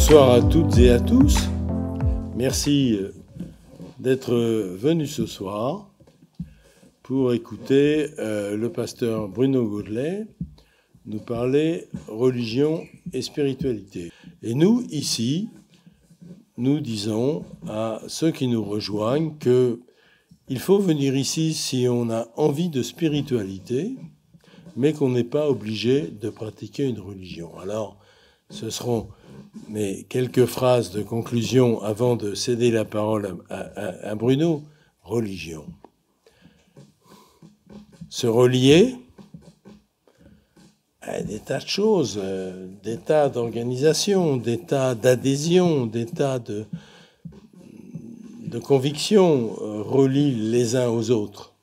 Bonsoir à toutes et à tous. Merci d'être venus ce soir pour écouter le pasteur Bruno Gaudelet nous parler religion et spiritualité. Et nous, ici, nous disons à ceux qui nous rejoignent qu'il faut venir ici si on a envie de spiritualité, mais qu'on n'est pas obligé de pratiquer une religion. Alors, ce seront quelques phrases de conclusion avant de céder la parole à Bruno. Religion. Se relier à des tas de choses, des tas d'organisations, des tas d'adhésions, des tas de convictions relient les uns aux autres.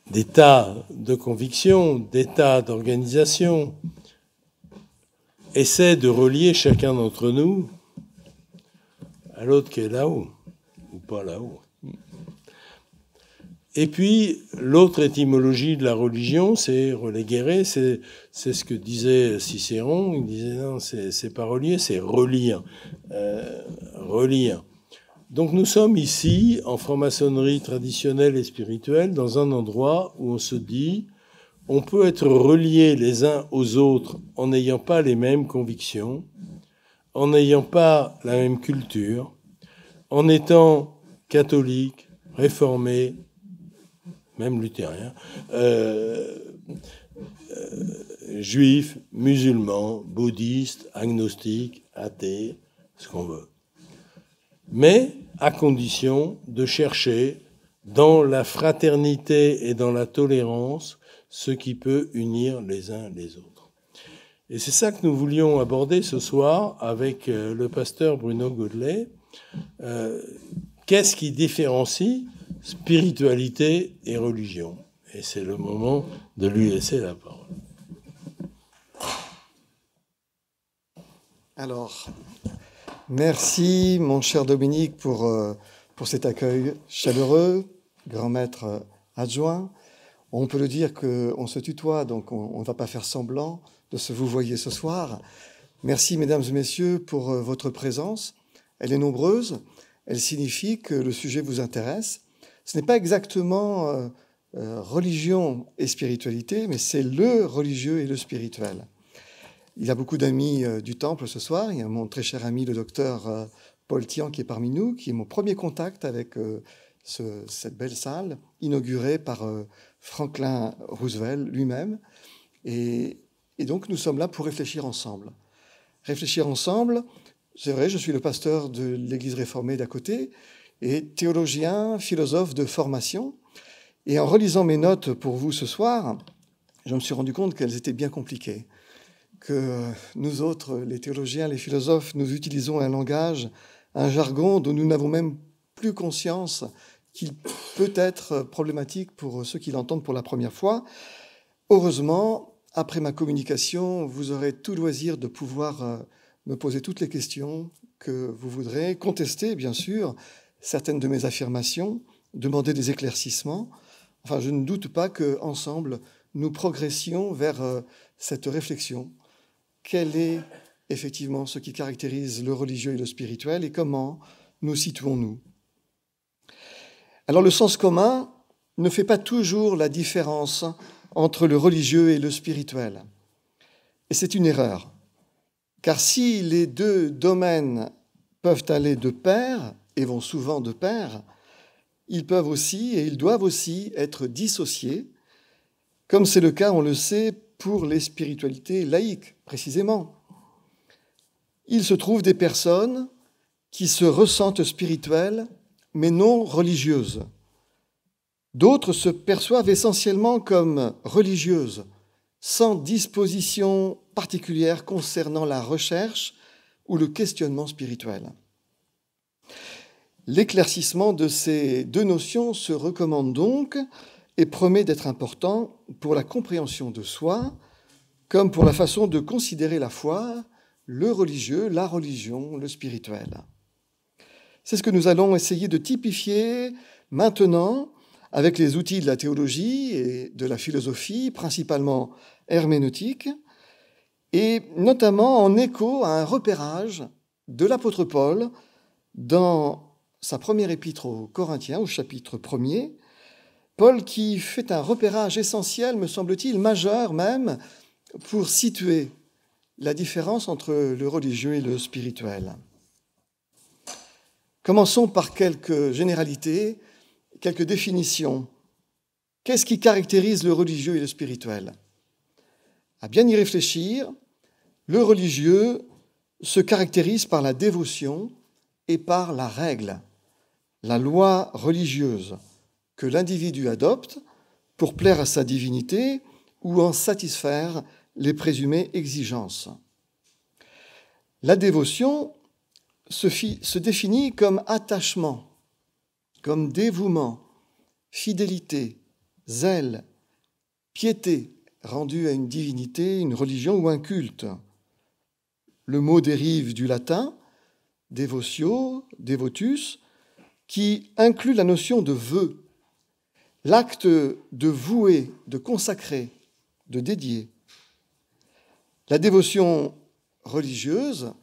Des tas de convictions, des tas d'organisations essaient de relier chacun d'entre nous à l'autre qui est là-haut, ou pas là-haut. Et puis, l'autre étymologie de la religion, c'est reléguer, c'est ce que disait Cicéron. Il disait non, c'est pas relier, c'est relire. Relire. Donc nous sommes ici, en franc-maçonnerie traditionnelle et spirituelle, dans un endroit où on se dit on peut être reliés les uns aux autres en n'ayant pas les mêmes convictions, en n'ayant pas la même culture, en étant catholique, réformé, même luthérien, juif, musulman, bouddhiste, agnostique, athée, ce qu'on veut. Mais à condition de chercher dans la fraternité et dans la tolérance ce qui peut unir les uns les autres. Et c'est ça que nous voulions aborder ce soir avec le pasteur Bruno Gaudelet. Qu'est-ce qui différencie spiritualité et religion? Et c'est le moment de lui laisser la parole. Alors, merci mon cher Dominique pour cet accueil chaleureux, grand maître adjoint. On peut le dire qu'on se tutoie, donc on ne va pas faire semblant de se vouvoyer ce soir. Merci mesdames et messieurs pour votre présence. Elle est nombreuse, elle signifie que le sujet vous intéresse. Ce n'est pas exactement religion et spiritualité, mais c'est le religieux et le spirituel. Il y a beaucoup d'amis du Temple ce soir. Il y a mon très cher ami, le docteur Paul Tian, qui est parmi nous, qui est mon premier contact avec cette belle salle, inaugurée par Franklin Roosevelt lui-même. Et donc, nous sommes là pour réfléchir ensemble. Réfléchir ensemble, c'est vrai, je suis le pasteur de l'Église réformée d'à côté, et théologien, philosophe de formation. Et en relisant mes notes pour vous ce soir, je me suis rendu compte qu'elles étaient bien compliquées. Que nous autres, les théologiens, les philosophes, nous utilisons un langage, un jargon dont nous n'avons même plus conscience qu'il peut être problématique pour ceux qui l'entendent pour la première fois. Heureusement, après ma communication, vous aurez tout loisir de pouvoir me poser toutes les questions que vous voudrez, contester bien sûr certaines de mes affirmations, demander des éclaircissements. Enfin, je ne doute pas qu'ensemble, nous progressions vers cette réflexion. Quel est effectivement ce qui caractérise le religieux et le spirituel et comment nous situons-nous? Alors le sens commun ne fait pas toujours la différence entre le religieux et le spirituel. Et c'est une erreur. Car si les deux domaines peuvent aller de pair, et vont souvent de pair, ils peuvent aussi et ils doivent aussi être dissociés, comme c'est le cas, on le sait, pour les spiritualités laïques, précisément. Il se trouve des personnes qui se ressentent spirituelles, mais non religieuses. D'autres se perçoivent essentiellement comme religieuses, sans disposition particulière concernant la recherche ou le questionnement spirituel. L'éclaircissement de ces deux notions se recommande donc et promet d'être important pour la compréhension de soi, comme pour la façon de considérer la foi, le religieux, la religion, le spirituel. C'est ce que nous allons essayer de typifier maintenant avec les outils de la théologie et de la philosophie, principalement herméneutique, et notamment en écho à un repérage de l'apôtre Paul dans sa première épître aux Corinthiens, au chapitre 1er, Paul qui fait un repérage essentiel, me semble-t-il, majeur même, pour situer la différence entre le religieux et le spirituel. Commençons par quelques généralités, quelques définitions. Qu'est-ce qui caractérise le religieux et le spirituel ? À bien y réfléchir, le religieux se caractérise par la dévotion et par la règle, la loi religieuse que l'individu adopte pour plaire à sa divinité ou en satisfaire les présumées exigences. La dévotion se définit comme attachement, comme dévouement, fidélité, zèle, piété rendue à une divinité, une religion ou un culte. Le mot dérive du latin devotio, devotus, qui inclut la notion de vœu, l'acte de vouer, de consacrer, de dédier. La dévotion religieuse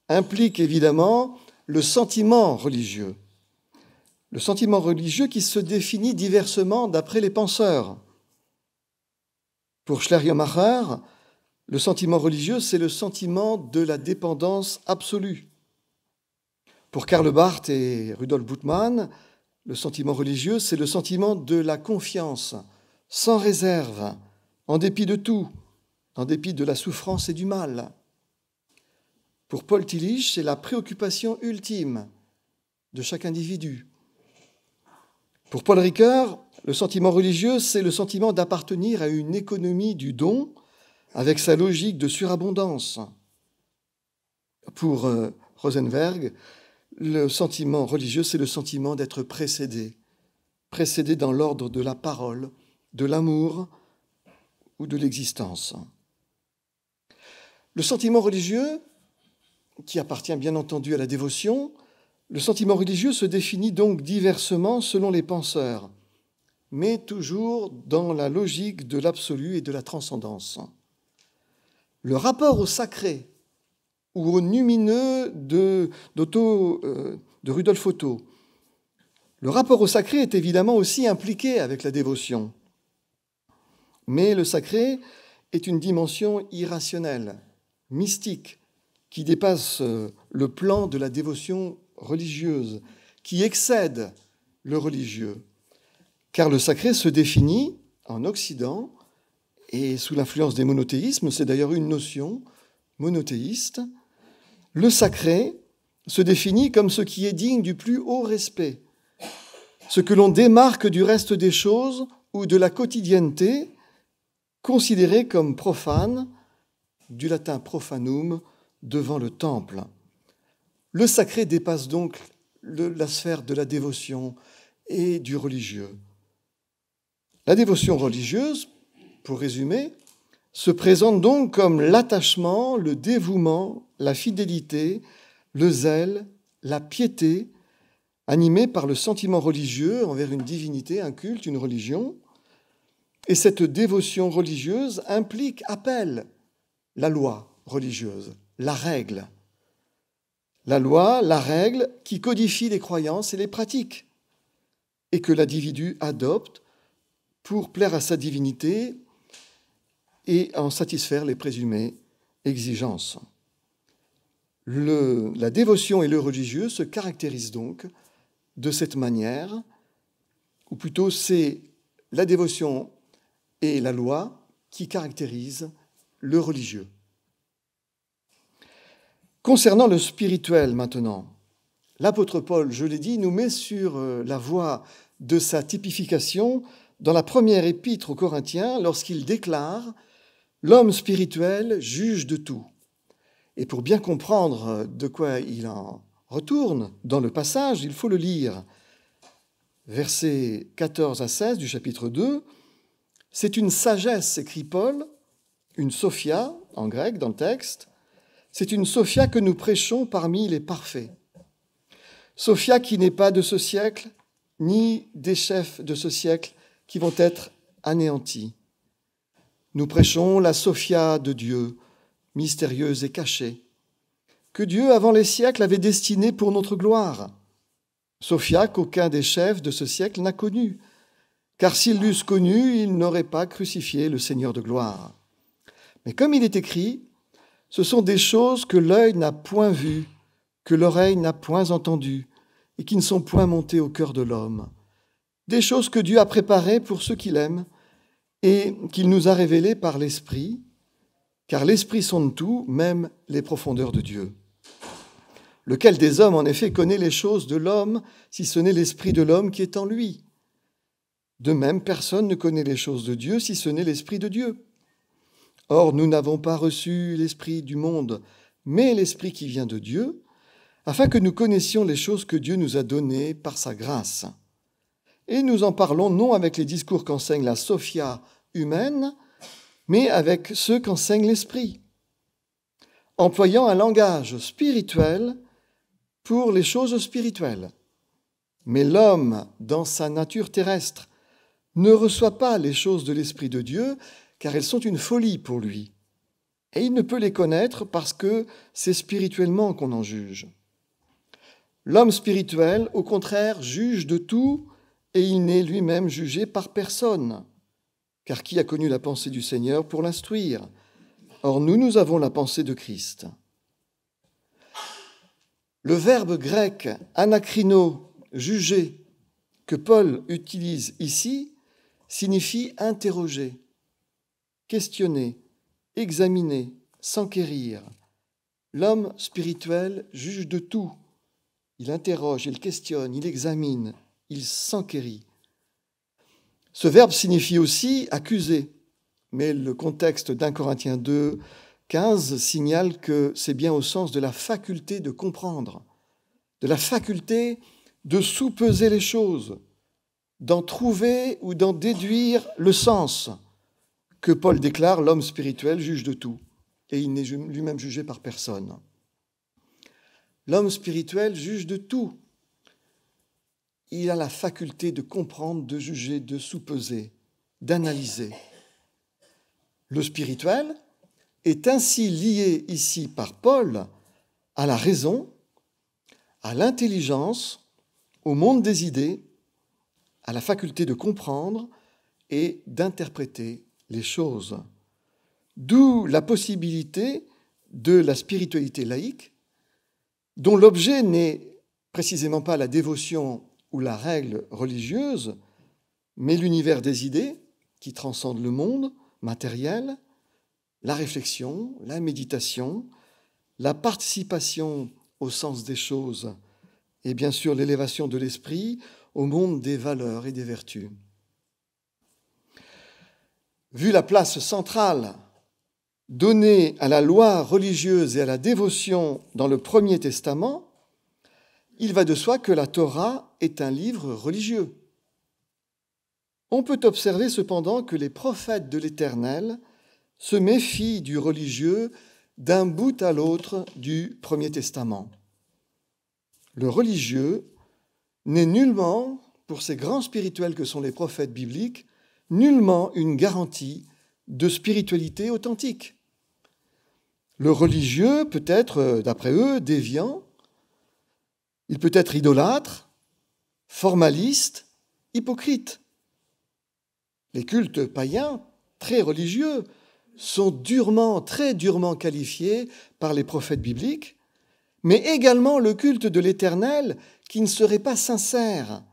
implique évidemment le sentiment religieux. Le sentiment religieux qui se définit diversement d'après les penseurs. Pour Schleiermacher, le sentiment religieux, c'est le sentiment de la dépendance absolue. Pour Karl Barth et Rudolf Bultmann, le sentiment religieux, c'est le sentiment de la confiance, sans réserve, en dépit de tout, en dépit de la souffrance et du mal. Pour Paul Tillich, c'est la préoccupation ultime de chaque individu. Pour Paul Ricoeur, le sentiment religieux, c'est le sentiment d'appartenir à une économie du don avec sa logique de surabondance. Pour Rosenberg, le sentiment religieux, c'est le sentiment d'être précédé dans l'ordre de la parole, de l'amour ou de l'existence. Le sentiment religieux, qui appartient bien entendu à la dévotion, le sentiment religieux se définit donc diversement selon les penseurs, mais toujours dans la logique de l'absolu et de la transcendance. Le rapport au sacré ou au numineux de Rudolf Otto, le rapport au sacré est évidemment aussi impliqué avec la dévotion. Mais le sacré est une dimension irrationnelle, mystique, qui dépasse le plan de la dévotion religieuse, qui excède le religieux. Car le sacré se définit en Occident, et sous l'influence des monothéismes, c'est d'ailleurs une notion monothéiste, le sacré se définit comme ce qui est digne du plus haut respect, ce que l'on démarque du reste des choses ou de la quotidienneté, considéré comme profane, du latin profanum, devant le temple. Le sacré dépasse donc la sphère de la dévotion et du religieux. La dévotion religieuse, pour résumer, se présente donc comme l'attachement, le dévouement, la fidélité, le zèle, la piété, animés par le sentiment religieux envers une divinité, un culte, une religion. Et cette dévotion religieuse implique, appelle la loi religieuse, la règle. La loi, la règle qui codifie les croyances et les pratiques et que l'individu adopte pour plaire à sa divinité et en satisfaire les présumées exigences. La dévotion et le religieux se caractérisent donc de cette manière, ou plutôt c'est la dévotion et la loi qui caractérisent le religieux. Concernant le spirituel maintenant, l'apôtre Paul, je l'ai dit, nous met sur la voie de sa typification dans la première épître aux Corinthiens lorsqu'il déclare « L'homme spirituel juge de tout ». Et pour bien comprendre de quoi il en retourne dans le passage, il faut le lire. Versets 14 à 16 du chapitre 2, « C'est une sagesse, écrit Paul, une sophia, en grec dans le texte, c'est une sophia que nous prêchons parmi les parfaits. Sophia qui n'est pas de ce siècle, ni des chefs de ce siècle qui vont être anéantis. Nous prêchons la Sophia de Dieu, mystérieuse et cachée, que Dieu, avant les siècles, avait destinée pour notre gloire. Sophia qu'aucun des chefs de ce siècle n'a connue, car s'ils l'eussent connue, ils n'auraient pas crucifié le Seigneur de gloire. Mais comme il est écrit, ce sont des choses que l'œil n'a point vues, que l'oreille n'a point entendues, et qui ne sont point montées au cœur de l'homme. Des choses que Dieu a préparées pour ceux qu'il aime, et qu'il nous a révélées par l'Esprit, car l'Esprit sonde tout, même les profondeurs de Dieu. Lequel des hommes, en effet, connaît les choses de l'homme, si ce n'est l'Esprit de l'homme qui est en lui? De même, personne ne connaît les choses de Dieu, si ce n'est l'Esprit de Dieu. Or, nous n'avons pas reçu l'Esprit du monde, mais l'Esprit qui vient de Dieu, afin que nous connaissions les choses que Dieu nous a données par sa grâce. Et nous en parlons non avec les discours qu'enseigne la Sophia humaine, mais avec ceux qu'enseigne l'Esprit, employant un langage spirituel pour les choses spirituelles. Mais l'homme, dans sa nature terrestre, ne reçoit pas les choses de l'Esprit de Dieu, car elles sont une folie pour lui. Et il ne peut les connaître parce que c'est spirituellement qu'on en juge. L'homme spirituel, au contraire, juge de tout, et il n'est lui-même jugé par personne. Car qui a connu la pensée du Seigneur pour l'instruire? Or, nous avons la pensée de Christ. Le verbe grec anakrino, juger, que Paul utilise ici, signifie interroger, questionner, examiner, s'enquérir. L'homme spirituel juge de tout. Il interroge, il questionne, il examine, il s'enquérit. Ce verbe signifie aussi accuser, mais le contexte d'1 Corinthiens 2, 15 signale que c'est bien au sens de la faculté de comprendre, de la faculté de soupeser les choses, d'en trouver ou d'en déduire le sens, que Paul déclare l'homme spirituel juge de tout, et il n'est lui-même jugé par personne. L'homme spirituel juge de tout. Il a la faculté de comprendre, de juger, de soupeser, d'analyser. Le spirituel est ainsi lié ici par Paul à la raison, à l'intelligence, au monde des idées, à la faculté de comprendre et d'interpréter les choses. D'où la possibilité de la spiritualité laïque, dont l'objet n'est précisément pas la dévotion ou la règle religieuse, mais l'univers des idées qui transcende le monde matériel, la réflexion, la méditation, la participation au sens des choses et bien sûr l'élévation de l'esprit au monde des valeurs et des vertus. Vu la place centrale donnée à la loi religieuse et à la dévotion dans le Premier Testament, il va de soi que la Torah est un livre religieux. On peut observer cependant que les prophètes de l'Éternel se méfient du religieux d'un bout à l'autre du Premier Testament. Le religieux n'est nullement, pour ces grands spirituels que sont les prophètes bibliques, nullement une garantie de spiritualité authentique. Le religieux peut être, d'après eux, déviant, il peut être idolâtre, formaliste, hypocrite. Les cultes païens, très religieux, sont très durement qualifiés par les prophètes bibliques, mais également le culte de l'Éternel qui ne serait pas sincère,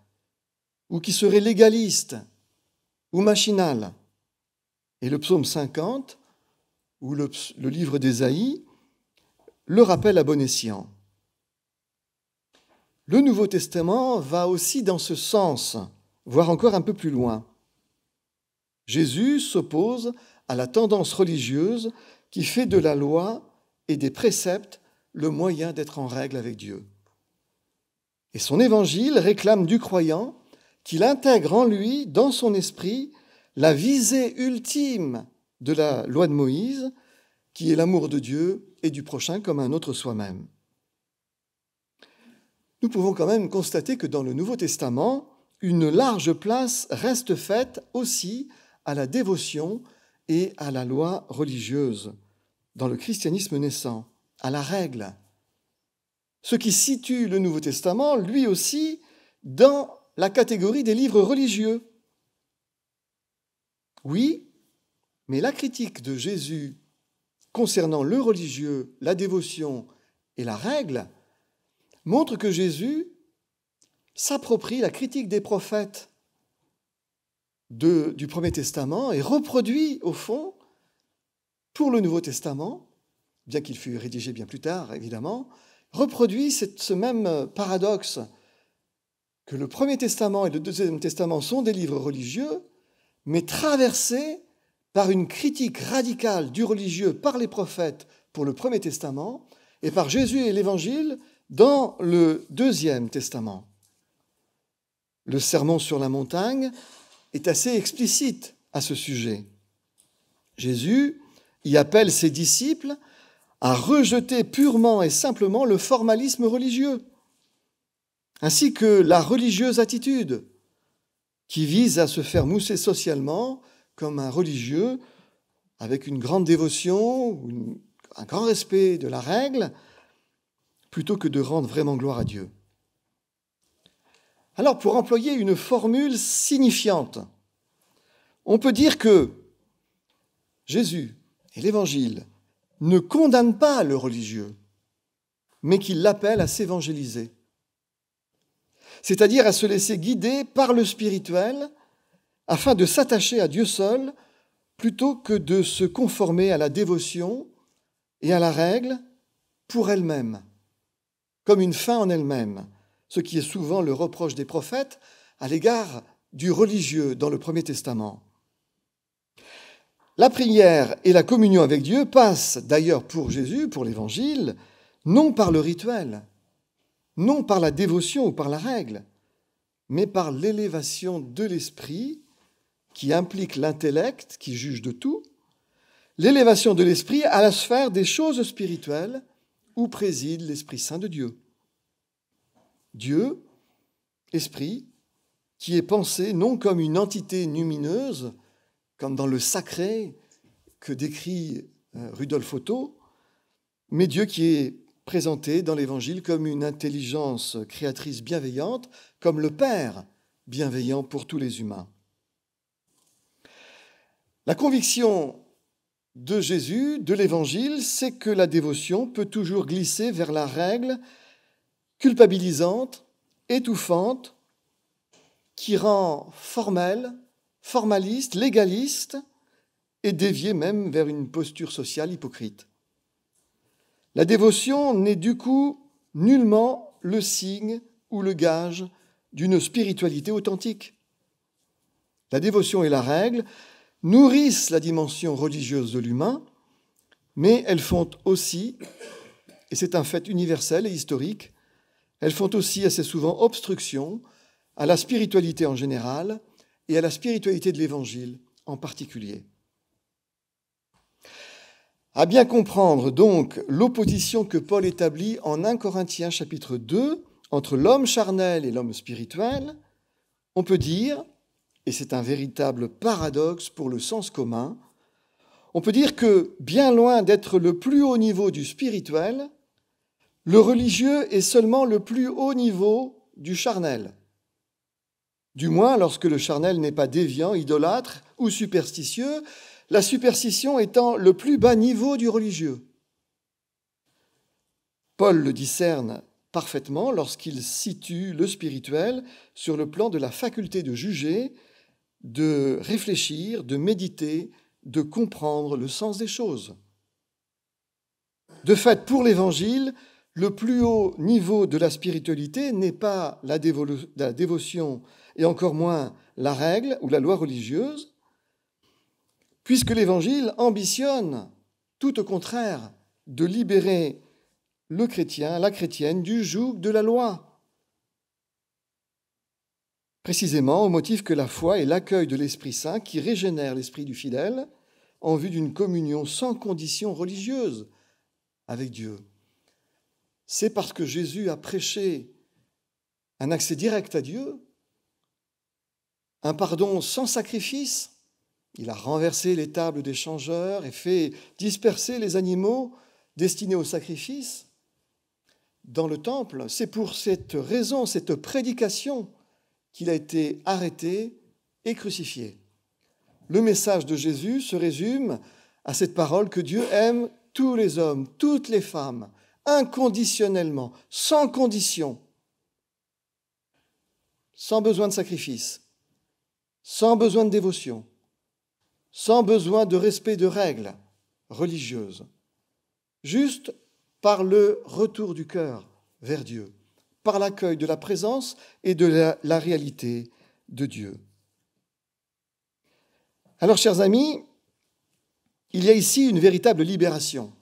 ou qui serait légaliste, ou machinal. Et le psaume 50, ou le livre d'Ésaïe, le rappelle à bon escient. Le Nouveau Testament va aussi dans ce sens, voire encore un peu plus loin. Jésus s'oppose à la tendance religieuse qui fait de la loi et des préceptes le moyen d'être en règle avec Dieu. Et son évangile réclame du croyant qu'il intègre en lui, dans son esprit, la visée ultime de la loi de Moïse, qui est l'amour de Dieu et du prochain comme un autre soi-même. Nous pouvons quand même constater que dans le Nouveau Testament, une large place reste faite aussi à la dévotion et à la loi religieuse dans le christianisme naissant, à la règle. Ce qui situe le Nouveau Testament, lui aussi, dans la catégorie des livres religieux. Oui, mais la critique de Jésus concernant le religieux, la dévotion et la règle montre que Jésus s'approprie la critique des prophètes du Premier Testament et reproduit, au fond, pour le Nouveau Testament, bien qu'il fût rédigé bien plus tard, évidemment, reproduit ce même paradoxe que le Premier Testament et le Deuxième Testament sont des livres religieux, mais traversés par une critique radicale du religieux par les prophètes pour le Premier Testament et par Jésus et l'Évangile dans le Deuxième Testament. Le Sermon sur la montagne est assez explicite à ce sujet. Jésus y appelle ses disciples à rejeter purement et simplement le formalisme religieux, ainsi que la religieuse attitude qui vise à se faire mousser socialement comme un religieux avec une grande dévotion, un grand respect de la règle, plutôt que de rendre vraiment gloire à Dieu. Alors, pour employer une formule signifiante, on peut dire que Jésus et l'Évangile ne condamnent pas le religieux, mais qu'ils l'appellent à s'évangéliser, c'est-à-dire à se laisser guider par le spirituel afin de s'attacher à Dieu seul plutôt que de se conformer à la dévotion et à la règle pour elle-même, comme une fin en elle-même, ce qui est souvent le reproche des prophètes à l'égard du religieux dans le Premier Testament. La prière et la communion avec Dieu passent d'ailleurs pour Jésus, pour l'Évangile, non par le rituel, non par la dévotion ou par la règle, mais par l'élévation de l'esprit qui implique l'intellect, qui juge de tout, l'élévation de l'esprit à la sphère des choses spirituelles où préside l'Esprit Saint de Dieu. Dieu, esprit, qui est pensé non comme une entité lumineuse, comme dans le sacré que décrit Rudolf Otto, mais Dieu qui est présenté dans l'Évangile comme une intelligence créatrice bienveillante, comme le Père bienveillant pour tous les humains. La conviction de Jésus, de l'Évangile, c'est que la dévotion peut toujours glisser vers la règle culpabilisante, étouffante, qui rend formelle, formaliste, légaliste et déviée même vers une posture sociale hypocrite. La dévotion n'est du coup nullement le signe ou le gage d'une spiritualité authentique. La dévotion et la règle nourrissent la dimension religieuse de l'humain, mais elles font aussi, et c'est un fait universel et historique, elles font aussi assez souvent obstruction à la spiritualité en général et à la spiritualité de l'Évangile en particulier. À bien comprendre donc l'opposition que Paul établit en 1 Corinthiens chapitre 2 entre l'homme charnel et l'homme spirituel, on peut dire, et c'est un véritable paradoxe pour le sens commun, on peut dire que, bien loin d'être le plus haut niveau du spirituel, le religieux est seulement le plus haut niveau du charnel. Du moins lorsque le charnel n'est pas déviant, idolâtre ou superstitieux, la superstition étant le plus bas niveau du religieux. Paul le discerne parfaitement lorsqu'il situe le spirituel sur le plan de la faculté de juger, de réfléchir, de méditer, de comprendre le sens des choses. De fait, pour l'Évangile, le plus haut niveau de la spiritualité n'est pas la dévotion et encore moins la règle ou la loi religieuse, puisque l'Évangile ambitionne, tout au contraire, de libérer le chrétien, la chrétienne, du joug de la loi. Précisément au motif que la foi est l'accueil de l'Esprit Saint qui régénère l'esprit du fidèle en vue d'une communion sans condition religieuse avec Dieu. C'est parce que Jésus a prêché un accès direct à Dieu un pardon sans sacrifice. Il a renversé les tables des changeurs et fait disperser les animaux destinés au sacrifice dans le temple. C'est pour cette raison, cette prédication, qu'il a été arrêté et crucifié. Le message de Jésus se résume à cette parole que Dieu aime tous les hommes, toutes les femmes, inconditionnellement, sans condition, sans besoin de sacrifice, sans besoin de dévotion, sans besoin de respect de règles religieuses, juste par le retour du cœur vers Dieu, par l'accueil de la présence et de la réalité de Dieu. Alors, chers amis, il y a ici une véritable libération.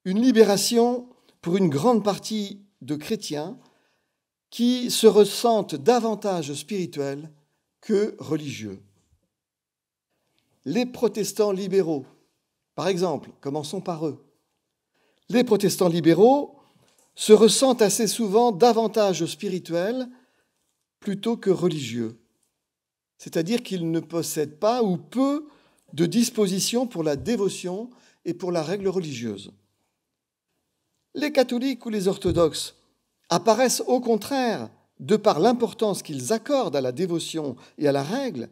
Une libération pour une grande partie de chrétiens qui se ressentent davantage spirituels que religieux. Les protestants libéraux, par exemple, commençons par eux. Les protestants libéraux se ressentent assez souvent davantage spirituels plutôt que religieux. C'est-à-dire qu'ils ne possèdent pas ou peu de disposition pour la dévotion et pour la règle religieuse. Les catholiques ou les orthodoxes apparaissent au contraire, de par l'importance qu'ils accordent à la dévotion et à la règle,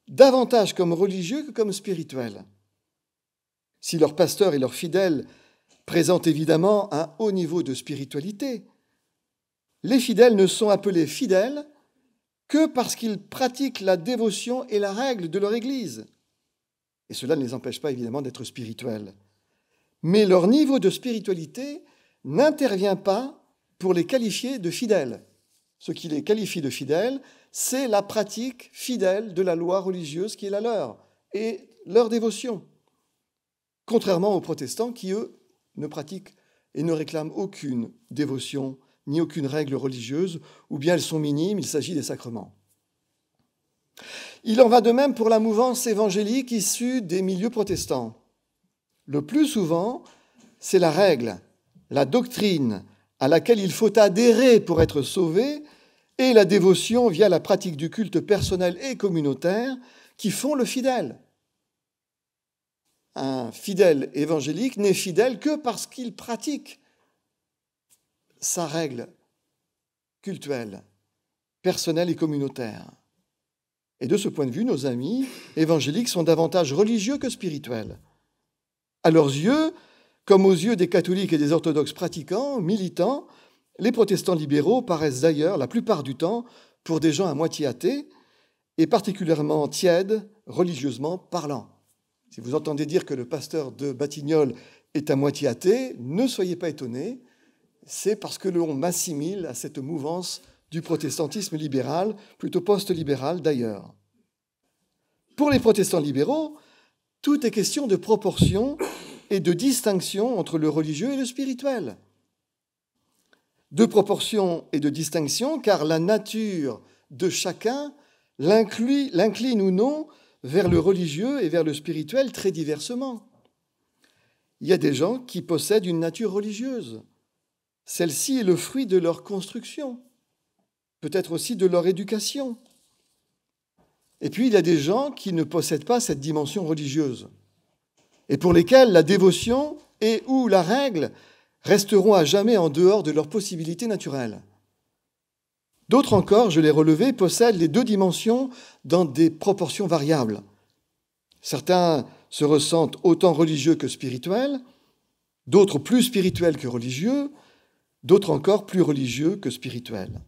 davantage comme religieux que comme spirituels. Si leurs pasteurs et leurs fidèles présentent évidemment un haut niveau de spiritualité, les fidèles ne sont appelés fidèles que parce qu'ils pratiquent la dévotion et la règle de leur Église. Et cela ne les empêche pas évidemment d'être spirituels. Mais leur niveau de spiritualité n'intervient pas pour les qualifier de fidèles. Ce qui les qualifie de fidèles, c'est la pratique fidèle de la loi religieuse qui est la leur et leur dévotion. Contrairement aux protestants qui, eux, ne pratiquent et ne réclament aucune dévotion ni aucune règle religieuse, ou bien elles sont minimes, il s'agit des sacrements. Il en va de même pour la mouvance évangélique issue des milieux protestants. Le plus souvent, c'est la règle, la doctrine à laquelle il faut adhérer pour être sauvé, et la dévotion via la pratique du culte personnel et communautaire qui font le fidèle. Un fidèle évangélique n'est fidèle que parce qu'il pratique sa règle cultuelle, personnelle et communautaire. Et de ce point de vue, nos amis évangéliques sont davantage religieux que spirituels. À leurs yeux, comme aux yeux des catholiques et des orthodoxes pratiquants, militants, les protestants libéraux paraissent d'ailleurs, la plupart du temps, pour des gens à moitié athées et particulièrement tièdes, religieusement parlant. Si vous entendez dire que le pasteur de Batignolles est à moitié athée, ne soyez pas étonnés, c'est parce que l'on m'assimile à cette mouvance du protestantisme libéral, plutôt post-libéral d'ailleurs. Pour les protestants libéraux, tout est question de proportion et de distinction entre le religieux et le spirituel. De proportion et de distinction, car la nature de chacun l'incline ou non vers le religieux et vers le spirituel très diversement. Il y a des gens qui possèdent une nature religieuse. Celle-ci est le fruit de leur construction, peut-être aussi de leur éducation. Et puis, il y a des gens qui ne possèdent pas cette dimension religieuse et pour lesquels la dévotion et ou la règle resteront à jamais en dehors de leurs possibilités naturelles. D'autres encore, je l'ai relevé, possèdent les deux dimensions dans des proportions variables. Certains se ressentent autant religieux que spirituels, d'autres plus spirituels que religieux, d'autres encore plus religieux que spirituels.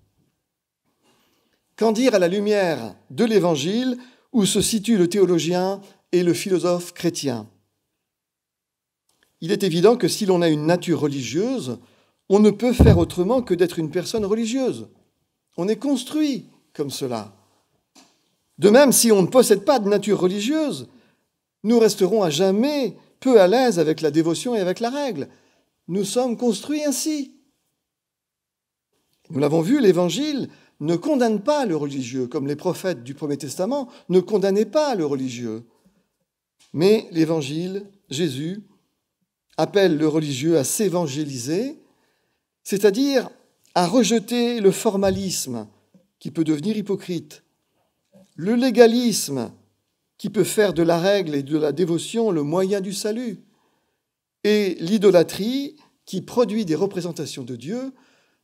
Qu'en dire à la lumière de l'Évangile où se situe le théologien et le philosophe chrétien ? Il est évident que si l'on a une nature religieuse, on ne peut faire autrement que d'être une personne religieuse. On est construit comme cela. De même, si on ne possède pas de nature religieuse, nous resterons à jamais peu à l'aise avec la dévotion et avec la règle. Nous sommes construits ainsi. Nous l'avons vu, l'Évangile ne condamne pas le religieux, comme les prophètes du Premier Testament ne condamnaient pas le religieux. Mais l'Évangile, Jésus, appelle le religieux à s'évangéliser, c'est-à-dire à rejeter le formalisme qui peut devenir hypocrite, le légalisme qui peut faire de la règle et de la dévotion le moyen du salut, et l'idolâtrie qui produit des représentations de Dieu,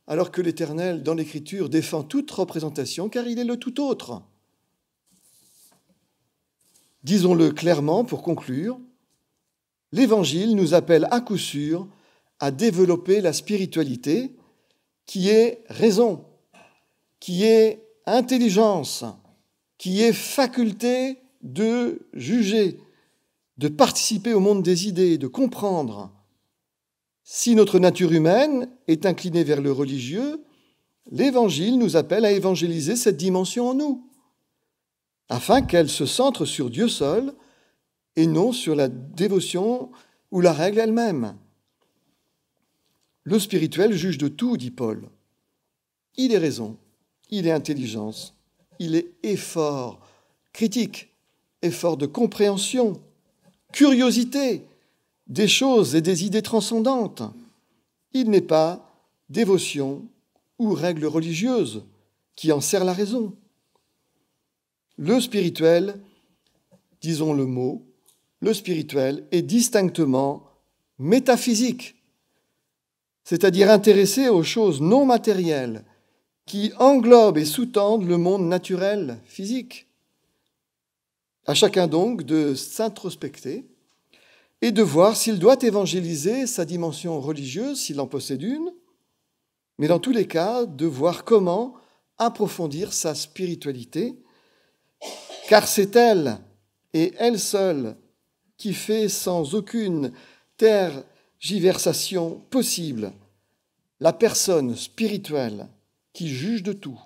alors que l'Éternel, dans l'Écriture, défend toute représentation, car il est le tout autre. Disons-le clairement pour conclure, l'Évangile nous appelle à coup sûr à développer la spiritualité qui est raison, qui est intelligence, qui est faculté de juger, de participer au monde des idées, de comprendre. Si notre nature humaine est inclinée vers le religieux, l'Évangile nous appelle à évangéliser cette dimension en nous, afin qu'elle se centre sur Dieu seul et non sur la dévotion ou la règle elle-même. Le spirituel juge de tout, dit Paul. Il est raison, il est intelligence, il est effort critique, effort de compréhension, curiosité des choses et des idées transcendantes. Il n'est pas dévotion ou règle religieuse qui en sert la raison. Le spirituel, disons le mot, le spirituel est distinctement métaphysique, c'est-à-dire intéressé aux choses non matérielles qui englobent et sous-tendent le monde naturel, physique. À chacun donc de s'introspecter et de voir s'il doit évangéliser sa dimension religieuse, s'il en possède une, mais dans tous les cas, de voir comment approfondir sa spiritualité, car c'est elle, et elle seule, qui fait sans aucune tergiversation possible la personne spirituelle qui juge de tout.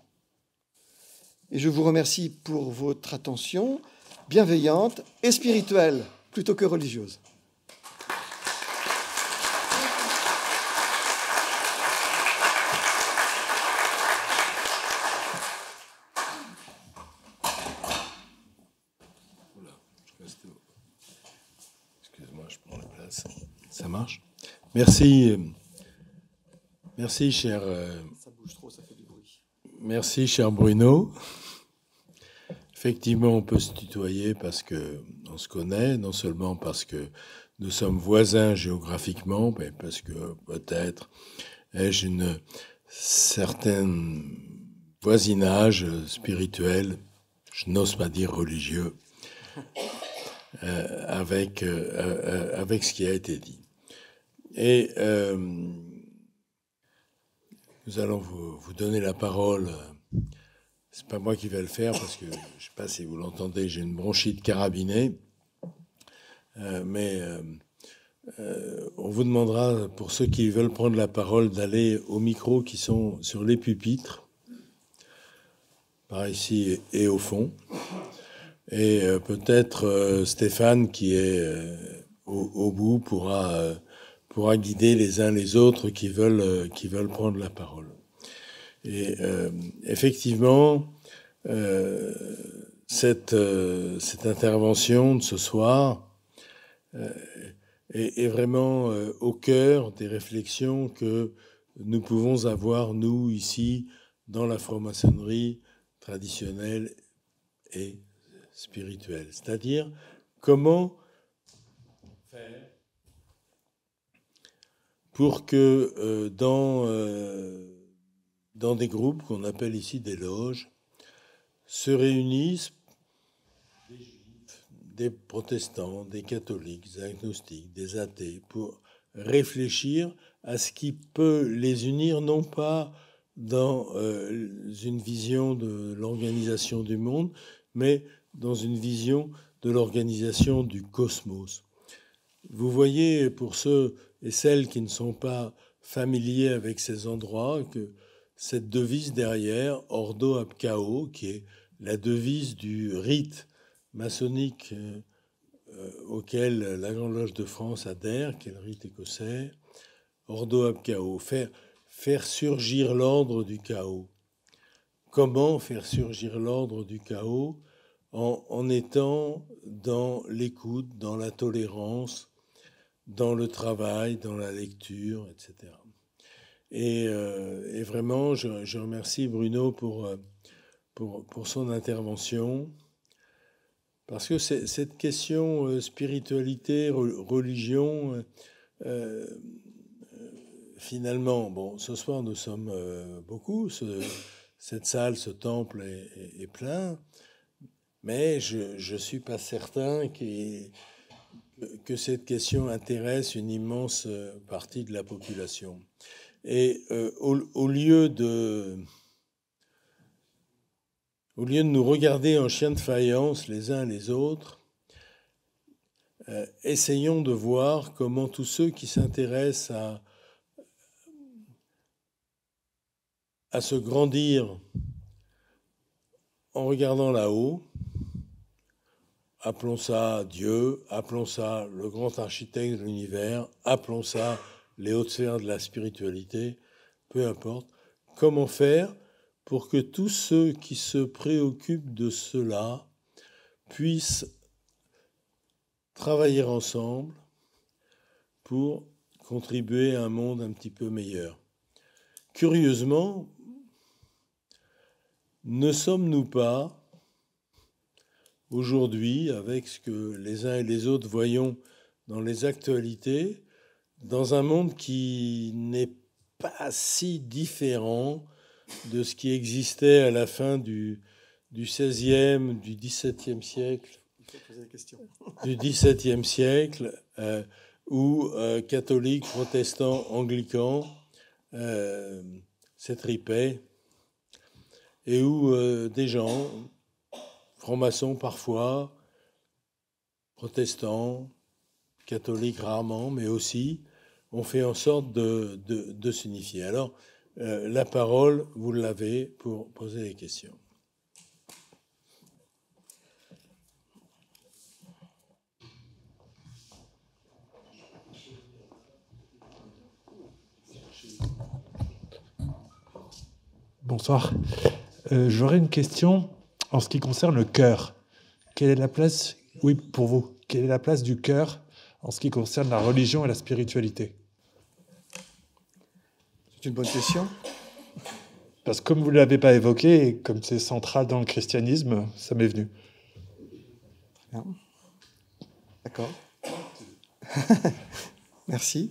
Et je vous remercie pour votre attention bienveillante et spirituelle, plutôt que religieuse. Excuse-moi, je prends la place. Ça marche? Merci. Merci, cher. Ça bouge trop, ça fait du bruit. Merci, cher Bruno. Effectivement, on peut se tutoyer parce qu'on se connaît, non seulement parce que nous sommes voisins géographiquement, mais parce que peut-être ai-je une certaine voisinage spirituel, je n'ose pas dire religieux, avec ce qui a été dit. Et nous allons vous donner la parole. C'est pas moi qui vais le faire parce que je ne sais pas si vous l'entendez, j'ai une bronchite carabinée. Mais on vous demandera, pour ceux qui veulent prendre la parole, d'aller aux micros qui sont sur les pupitres, par ici et au fond. Et peut-être Stéphane, qui est au bout, pourra guider les uns les autres qui veulent prendre la parole. Et effectivement, cette intervention de ce soir est vraiment au cœur des réflexions que nous pouvons avoir, nous, ici, dans la franc-maçonnerie traditionnelle et spirituelle. C'est-à-dire, comment faire pour que dans des groupes qu'on appelle ici des loges, se réunissent des juifs, des protestants, des catholiques, des agnostiques, des athées, pour réfléchir à ce qui peut les unir, non pas dans une vision de l'organisation du monde, mais dans une vision de l'organisation du cosmos. Vous voyez, pour ceux et celles qui ne sont pas familiers avec ces endroits, que cette devise derrière, Ordo ab Chao, qui est la devise du rite maçonnique auquel la Grande Loge de France adhère, qui est le rite écossais, Ordo ab Chao, faire surgir l'ordre du chaos. Comment faire surgir l'ordre du chaos? En étant dans l'écoute, dans la tolérance, dans le travail, dans la lecture, etc. Et vraiment, je remercie Bruno pour pour son intervention, parce que cette question spiritualité, religion, finalement, bon, ce soir nous sommes beaucoup, cette salle, ce temple est plein, mais je ne suis pas certain que cette question intéresse une immense partie de la population. Et au lieu de nous regarder en chien de faïence les uns les autres, essayons de voir comment tous ceux qui s'intéressent à se grandir en regardant là-haut, appelons ça Dieu, appelons ça le grand architecte de l'univers, appelons ça les hautes sphères de la spiritualité, peu importe, comment faire pour que tous ceux qui se préoccupent de cela puissent travailler ensemble pour contribuer à un monde un petit peu meilleur. Curieusement, ne sommes-nous pas, aujourd'hui, avec ce que les uns et les autres voyons dans les actualités, dans un monde qui n'est pas si différent de ce qui existait à la fin du XVIe, du XVIIe siècle, du XVIIe siècle, où catholiques, protestants, anglicans s'étripaient, et où des gens, francs-maçons parfois, protestants, catholiques rarement, mais aussi, ont fait en sorte de s'unifier. Alors, la parole, vous l'avez pour poser des questions. Bonsoir. J'aurais une question en ce qui concerne le cœur. Quelle est la place, oui, pour vous, quelle est la place du cœur en ce qui concerne la religion et la spiritualité? C'est une bonne question. Parce que comme vous ne l'avez pas évoqué, et comme c'est central dans le christianisme, ça m'est venu. Bien. D'accord. Merci.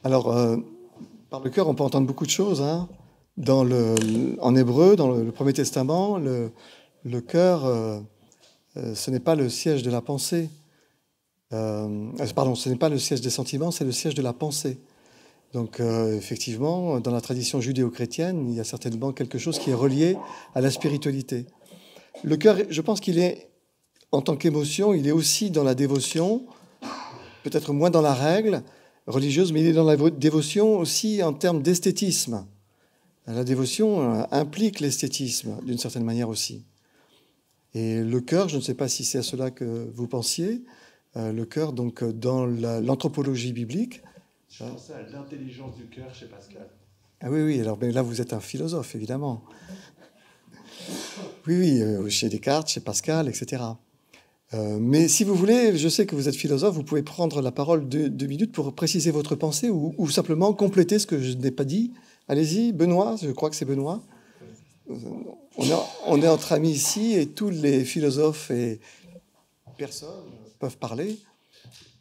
Alors, par le cœur, on peut entendre beaucoup de choses. Hein. En hébreu, dans le Premier Testament, le cœur, ce n'est pas le siège de la pensée. Pardon, ce n'est pas le siège des sentiments, c'est le siège de la pensée. Donc, effectivement, dans la tradition judéo-chrétienne, il y a certainement quelque chose qui est relié à la spiritualité. Le cœur, je pense qu'il est, en tant qu'émotion, il est aussi dans la dévotion, peut-être moins dans la règle religieuse, mais il est dans la dévotion aussi en termes d'esthétisme. La dévotion implique l'esthétisme, d'une certaine manière aussi. Et le cœur, je ne sais pas si c'est à cela que vous pensiez, le cœur, donc, dans l'anthropologie biblique. Je pensais à l'intelligence du cœur chez Pascal. Ah oui, oui, alors ben là, vous êtes un philosophe, évidemment. Oui, oui, chez Descartes, chez Pascal, etc. Mais si vous voulez, je sais que vous êtes philosophe, vous pouvez prendre la parole 2 minutes pour préciser votre pensée ou simplement compléter ce que je n'ai pas dit. Allez-y, Benoît, je crois que c'est Benoît. On est entre amis ici et tous les philosophes et personnes peuvent parler.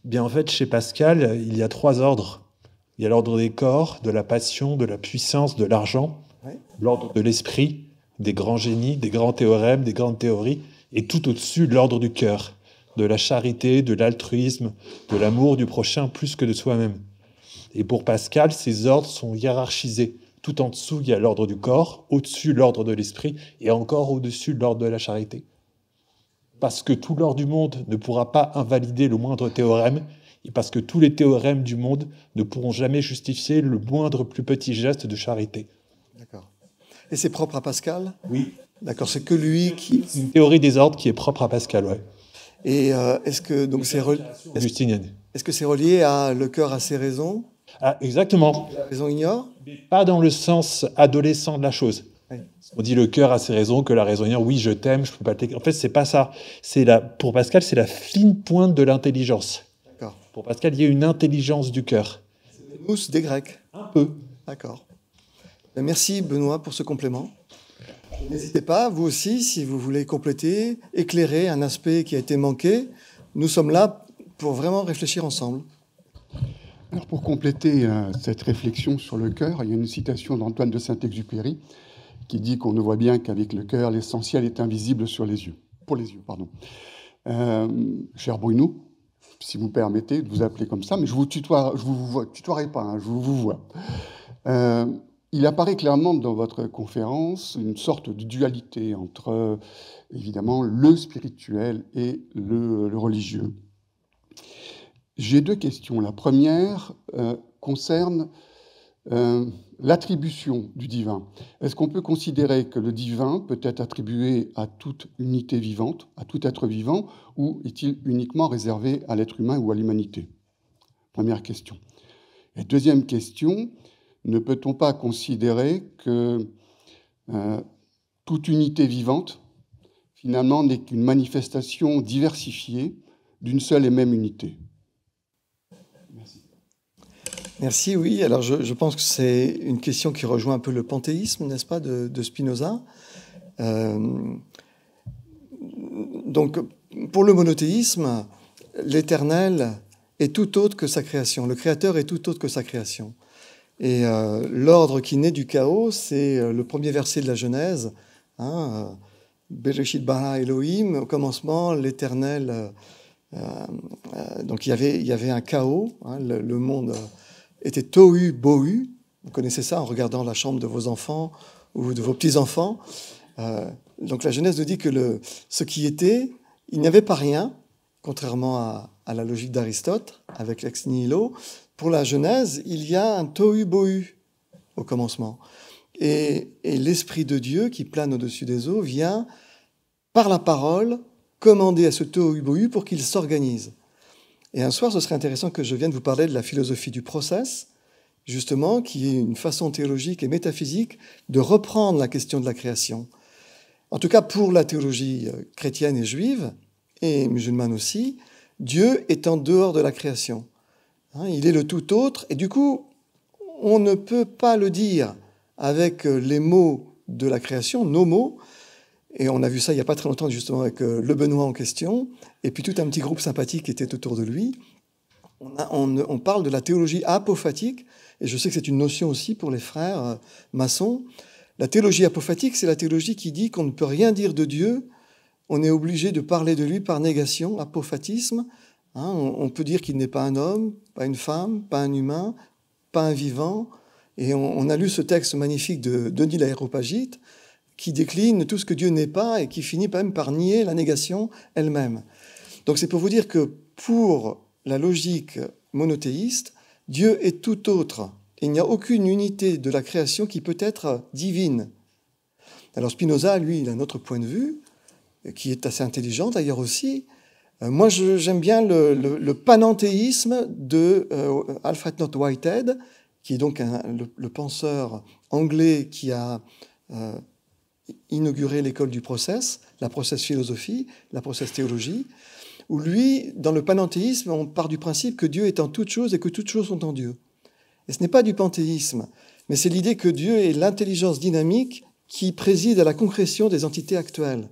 Bien, en fait, chez Pascal, il y a 3 ordres. Il y a l'ordre des corps, de la passion, de la puissance, de l'argent, Ouais. L'ordre de l'esprit, des grands génies, des grands théorèmes, des grandes théories, et tout au-dessus, l'ordre du cœur, de la charité, de l'altruisme, de l'amour du prochain plus que de soi-même. Et pour Pascal, ces ordres sont hiérarchisés. Tout en dessous, il y a l'ordre du corps, au-dessus, l'ordre de l'esprit, et encore au-dessus, l'ordre de la charité. Parce que tout l'or du monde ne pourra pas invalider le moindre théorème, et parce que tous les théorèmes du monde ne pourront jamais justifier le moindre plus petit geste de charité. D'accord. Et c'est propre à Pascal ? Oui. D'accord, c'est que lui qui... C'est une théorie des ordres qui est propre à Pascal, ouais. Et est-ce que donc Augustinienne. est-ce que c'est relié à le cœur a ses raisons ? Ah, exactement. La raison ignore ? Mais pas dans le sens adolescent de la chose. Oui. On dit le cœur a ses raisons, que la raison ignore. Oui, je t'aime, je peux pas t'aimer. En fait, c'est pas ça. Pour Pascal, c'est la fine pointe de l'intelligence. D'accord. Pour Pascal, il y a une intelligence du cœur. Nous, des Grecs. Un peu. D'accord. Merci Benoît pour ce complément. N'hésitez pas, vous aussi, si vous voulez compléter, éclairer un aspect qui a été manqué. Nous sommes là pour vraiment réfléchir ensemble. Alors pour compléter cette réflexion sur le cœur, il y a une citation d'Antoine de Saint-Exupéry qui dit qu'on ne voit bien qu'avec le cœur, l'essentiel est invisible pour les yeux. Cher Bruno, si vous permettez de vous appeler comme ça, mais je vous tutoierai pas, hein, je vous vois. Il apparaît clairement dans votre conférence une sorte de dualité entre, évidemment, le spirituel et le religieux. J'ai deux questions. La première concerne l'attribution du divin. Est-ce qu'on peut considérer que le divin peut être attribué à toute unité vivante, à tout être vivant, ou est-il uniquement réservé à l'être humain ou à l'humanité? Première question. Et deuxième question, ne peut-on pas considérer que toute unité vivante, finalement, n'est qu'une manifestation diversifiée d'une seule et même unité? Merci. Merci, oui. Alors, je pense que c'est une question qui rejoint un peu le panthéisme, n'est-ce pas, de Spinoza. Donc, pour le monothéisme, l'éternel est tout autre que sa création. Le créateur est tout autre que sa création. Et l'ordre qui naît du chaos, c'est le premier verset de la Genèse. Bereshit bara Elohim, au commencement, l'Éternel. Donc il y avait un chaos. Le monde était tohu bohu. Vous connaissez ça en regardant la chambre de vos enfants ou de vos petits-enfants. Donc la Genèse nous dit que ce qui était, il n'y avait pas rien, contrairement à la logique d'Aristote, avec l'ex nihilo. Pour la Genèse, il y a un tohu-bohu au commencement. Et l'Esprit de Dieu, qui plane au-dessus des eaux, vient, par la parole, commander à ce tohu-bohu pour qu'il s'organise. Et un soir, ce serait intéressant que je vienne vous parler de la philosophie du process, justement, qui est une façon théologique et métaphysique de reprendre la question de la création. En tout cas, pour la théologie chrétienne et juive, et musulmane aussi, Dieu est en dehors de la création. Il est le tout autre, et du coup, on ne peut pas le dire avec les mots de la création, nos mots, et on a vu ça il n'y a pas très longtemps justement avec le Benoît en question, et puis tout un petit groupe sympathique qui était autour de lui. On parle de la théologie apophatique, et je sais que c'est une notion aussi pour les frères maçons. La théologie apophatique, c'est la théologie qui dit qu'on ne peut rien dire de Dieu, on est obligé de parler de lui par négation, apophatisme. On peut dire qu'il n'est pas un homme, pas une femme, pas un humain, pas un vivant. Et on a lu ce texte magnifique de Denis l'Aréopagite qui décline tout ce que Dieu n'est pas et qui finit même par nier la négation elle-même. Donc c'est pour vous dire que pour la logique monothéiste, Dieu est tout autre. Il n'y a aucune unité de la création qui peut être divine. Alors Spinoza, lui, il a un autre point de vue, qui est assez intelligent d'ailleurs aussi. Moi, j'aime bien le panenthéisme de Alfred North Whitehead, qui est donc le penseur anglais qui a inauguré l'école du process, la process philosophie, la process théologie, où lui, dans le panenthéisme, on part du principe que Dieu est en toutes choses et que toutes choses sont en Dieu. Et ce n'est pas du panthéisme, mais c'est l'idée que Dieu est l'intelligence dynamique qui préside à la concrétion des entités actuelles.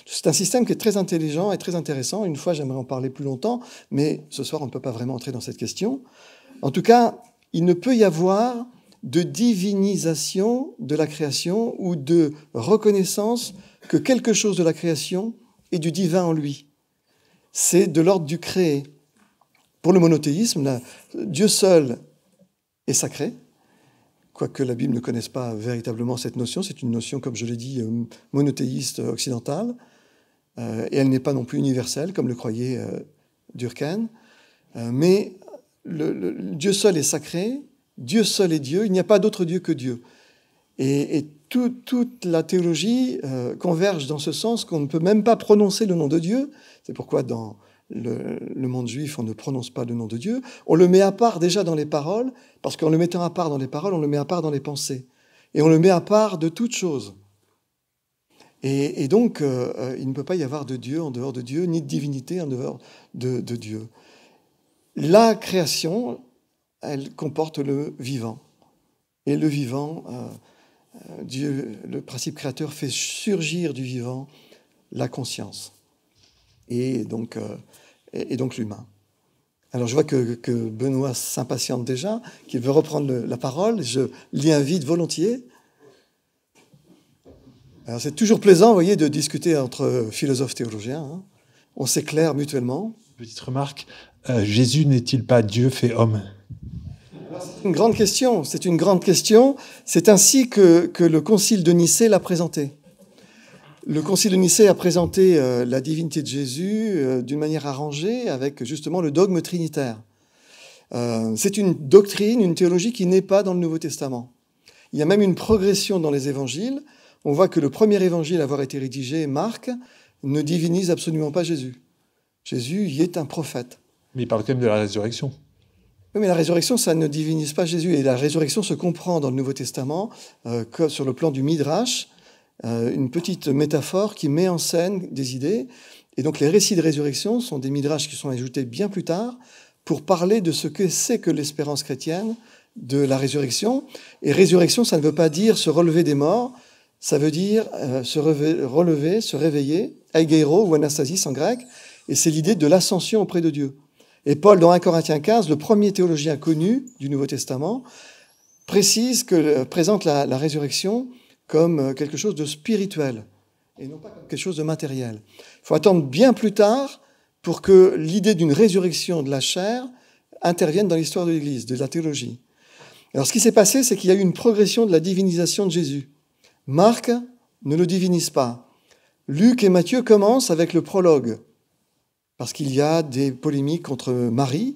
C'est un système qui est très intelligent et très intéressant. Une fois, j'aimerais en parler plus longtemps, mais ce soir, on ne peut pas vraiment entrer dans cette question. En tout cas, il ne peut y avoir de divinisation de la création ou de reconnaissance que quelque chose de la création est du divin en lui. C'est de l'ordre du créé. Pour le monothéisme, Dieu seul est sacré, quoique la Bible ne connaisse pas véritablement cette notion. C'est une notion, comme je l'ai dit, monothéiste occidentale. Et elle n'est pas non plus universelle, comme le croyait Durkheim. Mais Dieu seul est sacré, Dieu seul est Dieu, il n'y a pas d'autre Dieu que Dieu. Et toute la théologie converge dans ce sens qu'on ne peut même pas prononcer le nom de Dieu. C'est pourquoi dans le monde juif, on ne prononce pas le nom de Dieu. On le met à part déjà dans les paroles, parce qu'en le mettant à part dans les paroles, on le met à part dans les pensées. Et on le met à part de toute chose. Et donc, il ne peut pas y avoir de Dieu en dehors de Dieu, ni de divinité en dehors de Dieu. La création, elle comporte le vivant. Et le vivant Dieu, le principe créateur, fait surgir du vivant la conscience et donc l'humain. Alors je vois que Benoît s'impatiente déjà, qu'il veut reprendre la parole. Je l'y invite volontiers. Alors c'est toujours plaisant, vous voyez, de discuter entre philosophes théologiens. Hein. On s'éclaire mutuellement. Petite remarque, Jésus n'est-il pas Dieu fait homme? C'est une grande question. C'est une grande question. C'est ainsi que le Concile de Nicée l'a présenté. Le Concile de Nicée a présenté la divinité de Jésus d'une manière arrangée avec justement le dogme trinitaire. C'est une doctrine, une théologie qui n'est pas dans le Nouveau Testament. Il y a même une progression dans les évangiles. On voit que le premier évangile à avoir été rédigé, Marc, ne divinise absolument pas Jésus. Jésus y est un prophète. Mais il parle quand même de la résurrection. Oui, mais la résurrection, ça ne divinise pas Jésus. Et la résurrection se comprend dans le Nouveau Testament sur le plan du Midrash, une petite métaphore qui met en scène des idées. Et donc les récits de résurrection sont des midrash qui sont ajoutés bien plus tard pour parler de ce que c'est que l'espérance chrétienne de la résurrection. Et résurrection, ça ne veut pas dire se relever des morts, ça veut dire se relever, se réveiller, aigeiro ou anastasis en grec, et c'est l'idée de l'ascension auprès de Dieu. Et Paul, dans 1 Corinthiens 15, le premier théologien connu du Nouveau Testament, présente la résurrection comme quelque chose de spirituel et non pas comme quelque chose de matériel. Il faut attendre bien plus tard pour que l'idée d'une résurrection de la chair intervienne dans l'histoire de l'Église, de la théologie. Alors ce qui s'est passé, c'est qu'il y a eu une progression de la divinisation de Jésus. Marc ne le divinise pas. Luc et Matthieu commencent avec le prologue, parce qu'il y a des polémiques contre Marie,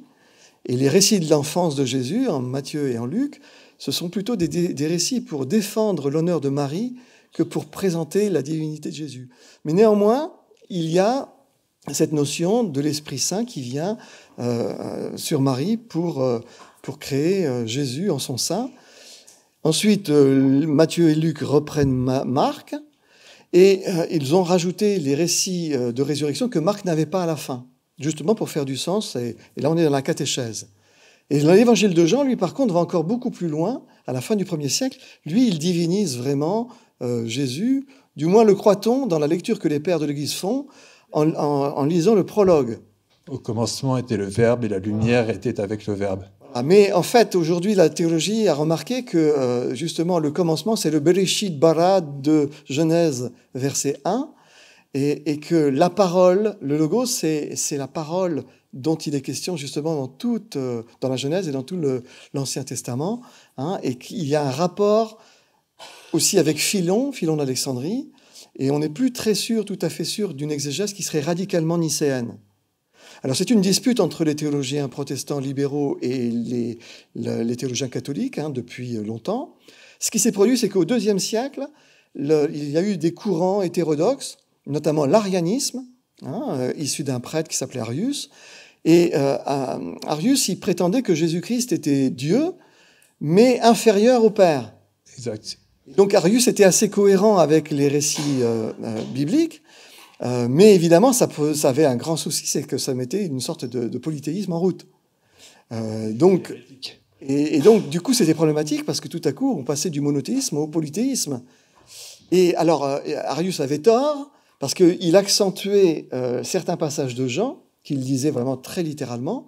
et les récits de l'enfance de Jésus, en Matthieu et en Luc, ce sont plutôt des récits pour défendre l'honneur de Marie que pour présenter la divinité de Jésus. Mais néanmoins, il y a cette notion de l'Esprit Saint qui vient sur Marie pour créer Jésus en son sein. Ensuite, Matthieu et Luc reprennent Marc, et ils ont rajouté les récits de résurrection que Marc n'avait pas à la fin, justement pour faire du sens, et là on est dans la catéchèse. Et l'évangile de Jean, lui, par contre, va encore beaucoup plus loin. À la fin du 1er siècle, lui, il divinise vraiment Jésus. Du moins le croit-on dans la lecture que les pères de l'Église font en lisant le prologue. Au commencement était le Verbe et la lumière était avec le Verbe. Mais en fait, aujourd'hui, la théologie a remarqué que justement le commencement, c'est le Bereshit bara de Genèse, verset 1, et que la parole, le logos, c'est la parole dont il est question justement dans la Genèse et dans tout l'Ancien Testament, hein, et qu'il y a un rapport aussi avec Philon d'Alexandrie, et on n'est plus tout à fait sûr d'une exégèse qui serait radicalement nicéenne. Alors c'est une dispute entre les théologiens protestants libéraux et les théologiens catholiques depuis longtemps. Ce qui s'est produit, c'est qu'au IIe siècle, il y a eu des courants hétérodoxes, notamment l'arianisme, issu d'un prêtre qui s'appelait Arius. Et Arius, il prétendait que Jésus-Christ était Dieu, mais inférieur au Père. Exact. Donc Arius était assez cohérent avec les récits bibliques, mais évidemment, ça avait un grand souci, c'est que ça mettait une sorte de polythéisme en route. Donc, du coup, c'était problématique parce que tout à coup, on passait du monothéisme au polythéisme. Et alors, Arius avait tort parce qu'il accentuait certains passages de Jean, qu'il disait vraiment très littéralement,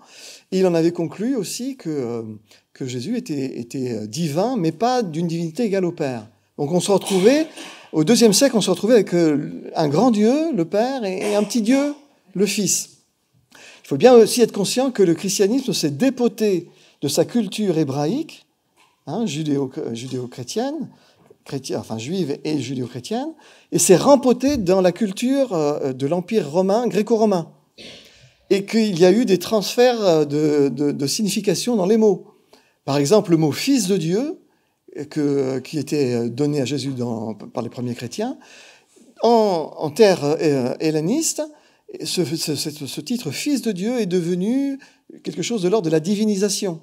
et il en avait conclu aussi que Jésus était divin, mais pas d'une divinité égale au Père. Donc on se retrouvait, au IIe siècle, on se retrouvait avec un grand Dieu, le Père, et un petit Dieu, le Fils. Il faut bien aussi être conscient que le christianisme s'est dépoté de sa culture hébraïque, judéo-chrétienne, juive et judéo-chrétienne, et s'est rempoté dans la culture de l'Empire romain, gréco-romain. Et qu'il y a eu des transferts de signification dans les mots. Par exemple, le mot « fils de Dieu », qui était donné à Jésus par les premiers chrétiens, en terre helléniste, ce titre « fils de Dieu » est devenu quelque chose de l'ordre de la divinisation.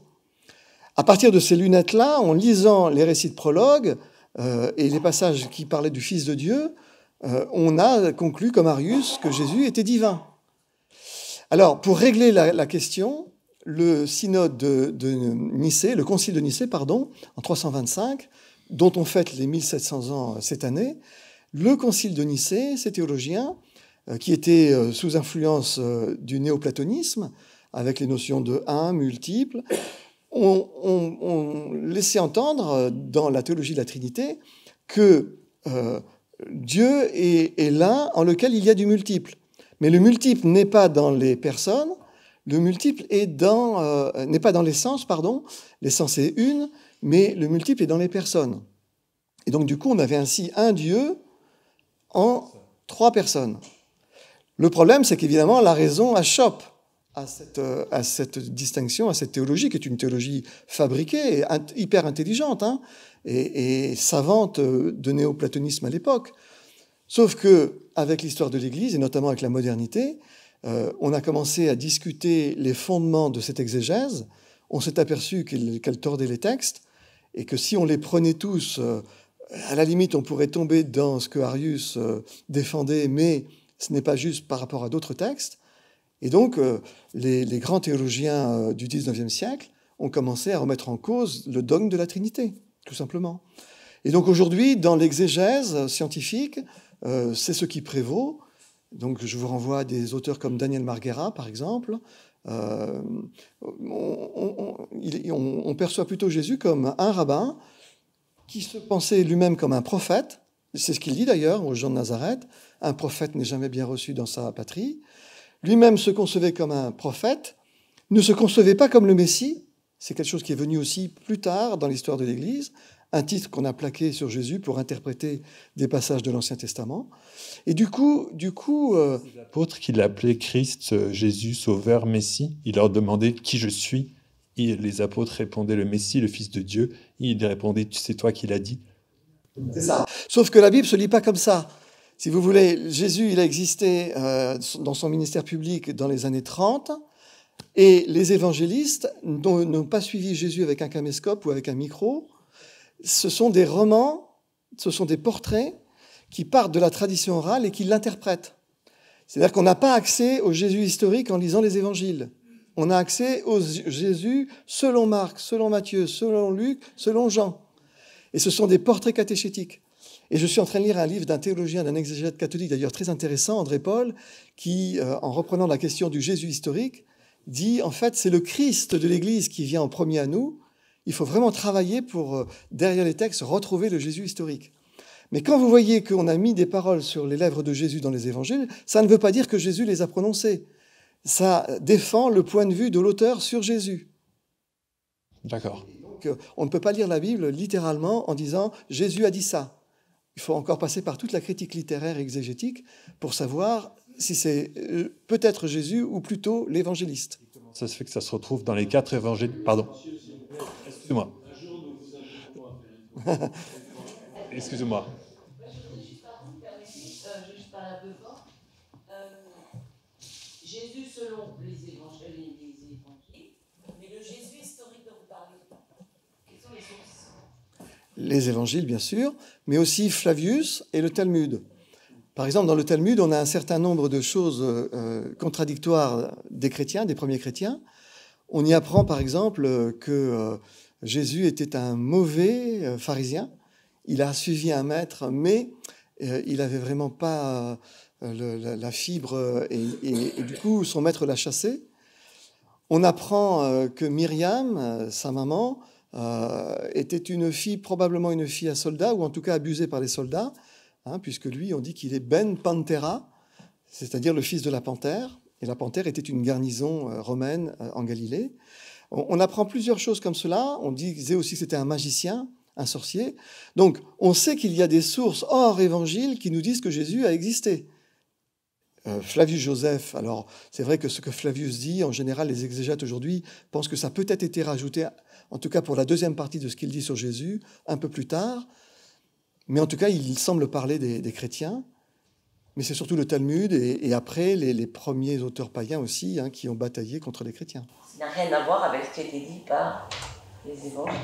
À partir de ces lunettes-là, en lisant les récits de prologue et les passages qui parlaient du Fils de Dieu, on a conclu, comme Arius, que Jésus était divin. Alors, pour régler la question, le synode de Nicée, le concile de Nicée, en 325, dont on fête les 1700 ans cette année, le concile de Nicée, ces théologiens, qui étaient sous influence du néoplatonisme, avec les notions de un, multiple, ont laissé entendre dans la théologie de la Trinité que Dieu est l'un en lequel il y a du multiple. Mais le multiple n'est pas dans les personnes, le multiple n'est pas dans l'essence, pardon, l'essence est une, mais le multiple est dans les personnes. Et donc du coup, on avait ainsi un Dieu en 3 personnes. Le problème, c'est qu'évidemment, la raison achoppe à cette distinction, à cette théologie, qui est une théologie fabriquée, hyper intelligente, hein, et savante de néoplatonisme à l'époque. Sauf qu'avec l'histoire de l'Église, et notamment avec la modernité, on a commencé à discuter les fondements de cette exégèse. On s'est aperçu qu'elle tordait les textes, et que si on les prenait tous, à la limite, on pourrait tomber dans ce que Arius défendait, mais ce n'est pas juste par rapport à d'autres textes. Et donc, les grands théologiens du XIXe siècle ont commencé à remettre en cause le dogme de la Trinité, tout simplement. Et donc aujourd'hui, dans l'exégèse scientifique, c'est ce qui prévaut. Donc je vous renvoie à des auteurs comme Daniel Marguera, par exemple. On perçoit plutôt Jésus comme un rabbin qui se pensait lui-même comme un prophète. C'est ce qu'il dit d'ailleurs aux gens de Nazareth. Un prophète n'est jamais bien reçu dans sa patrie. Lui-même se concevait comme un prophète, ne se concevait pas comme le Messie. C'est quelque chose qui est venu aussi plus tard dans l'histoire de l'Église, un titre qu'on a plaqué sur Jésus pour interpréter des passages de l'Ancien Testament. Et du coup, les apôtres qui l'appelaient Christ, Jésus, Sauveur, Messie, il leur demandait qui je suis. Et les apôtres répondaient le Messie, le Fils de Dieu. Et il répondait, c'est toi qui l'as dit. C'est ça. Sauf que la Bible ne se lit pas comme ça. Si vous voulez, Jésus, il a existé dans son ministère public dans les années 30, et les évangélistes n'ont pas suivi Jésus avec un caméscope ou avec un micro. Ce sont des romans, ce sont des portraits qui partent de la tradition orale et qui l'interprètent. C'est-à-dire qu'on n'a pas accès au Jésus historique en lisant les évangiles. On a accès au Jésus selon Marc, selon Matthieu, selon Luc, selon Jean. Et ce sont des portraits catéchétiques. Et je suis en train de lire un livre d'un théologien, d'un exégète catholique d'ailleurs très intéressant, André Paul, qui, en reprenant la question du Jésus historique, dit en fait c'est le Christ de l'Église qui vient en premier à nous. Il faut vraiment travailler pour, derrière les textes, retrouver le Jésus historique. Mais quand vous voyez qu'on a mis des paroles sur les lèvres de Jésus dans les évangiles, ça ne veut pas dire que Jésus les a prononcées. Ça défend le point de vue de l'auteur sur Jésus. D'accord. Donc, on ne peut pas lire la Bible littéralement en disant « Jésus a dit ça ». Il faut encore passer par toute la critique littéraire et exégétique pour savoir si c'est peut-être Jésus ou plutôt l'évangéliste. Ça se fait que ça se retrouve dans les 4 évangiles. Pardon. Excusez-moi. Excusez-moi. Jésus selon les évangiles, mais le Jésus historique dont vous parlez, quelles sont les sources? Les évangiles, bien sûr, mais aussi Flavius et le Talmud. Par exemple, dans le Talmud, on a un certain nombre de choses contradictoires des chrétiens, des premiers chrétiens. On y apprend, par exemple, que Jésus était un mauvais pharisien. Il a suivi un maître, mais il n'avait vraiment pas la fibre, et du coup, son maître l'a chassé. On apprend que Myriam, sa maman, était une fille, probablement une fille à soldat, ou en tout cas abusée par les soldats, puisque lui, on dit qu'il est Ben Panthera, c'est-à-dire le fils de la panthère, et la panthère était une garnison romaine en Galilée. On apprend plusieurs choses comme cela. On disait aussi que c'était un magicien, un sorcier. Donc, on sait qu'il y a des sources hors évangile qui nous disent que Jésus a existé. Flavius Joseph, alors c'est vrai que ce que Flavius dit, en général, les exégètes aujourd'hui pensent que ça a peut-être été rajouté, en tout cas pour la deuxième partie de ce qu'il dit sur Jésus, un peu plus tard. Mais en tout cas, il semble parler des chrétiens. Mais c'est surtout le Talmud et après les premiers auteurs païens aussi qui ont bataillé contre les chrétiens. Ça n'a rien à voir avec ce qui a été dit par les évangiles.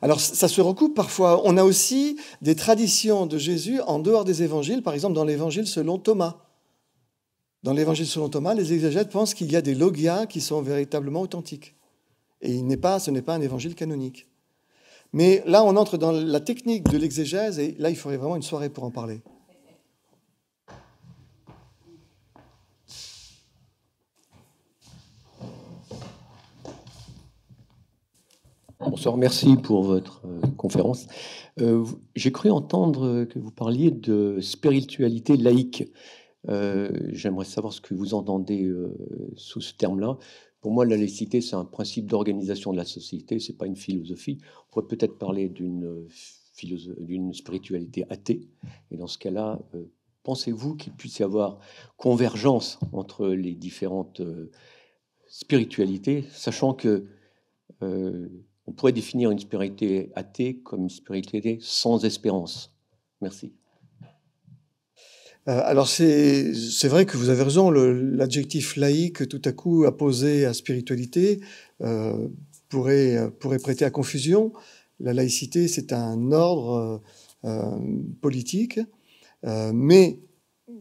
Alors ça se recoupe parfois. On a aussi des traditions de Jésus en dehors des évangiles, par exemple dans l'évangile selon Thomas. Dans l'évangile selon Thomas, les exégètes pensent qu'il y a des logias qui sont véritablement authentiques. Et ce n'est pas un évangile canonique. Mais là, on entre dans la technique de l'exégèse, et là, il faudrait vraiment une soirée pour en parler. Bonsoir, merci pour votre conférence. J'ai cru entendre que vous parliez de spiritualité laïque. J'aimerais savoir ce que vous entendez sous ce terme-là. Pour moi, la laïcité, c'est un principe d'organisation de la société, c'est pas une philosophie. On pourrait peut-être parler d'une spiritualité athée. Et dans ce cas-là, pensez-vous qu'il puisse y avoir convergence entre les différentes spiritualités, sachant que on pourrait définir une spiritualité athée comme une spiritualité sans espérance. Merci. Alors c'est vrai que vous avez raison, l'adjectif laïque tout à coup apposé à spiritualité pourrait prêter à confusion. La laïcité, c'est un ordre politique, mais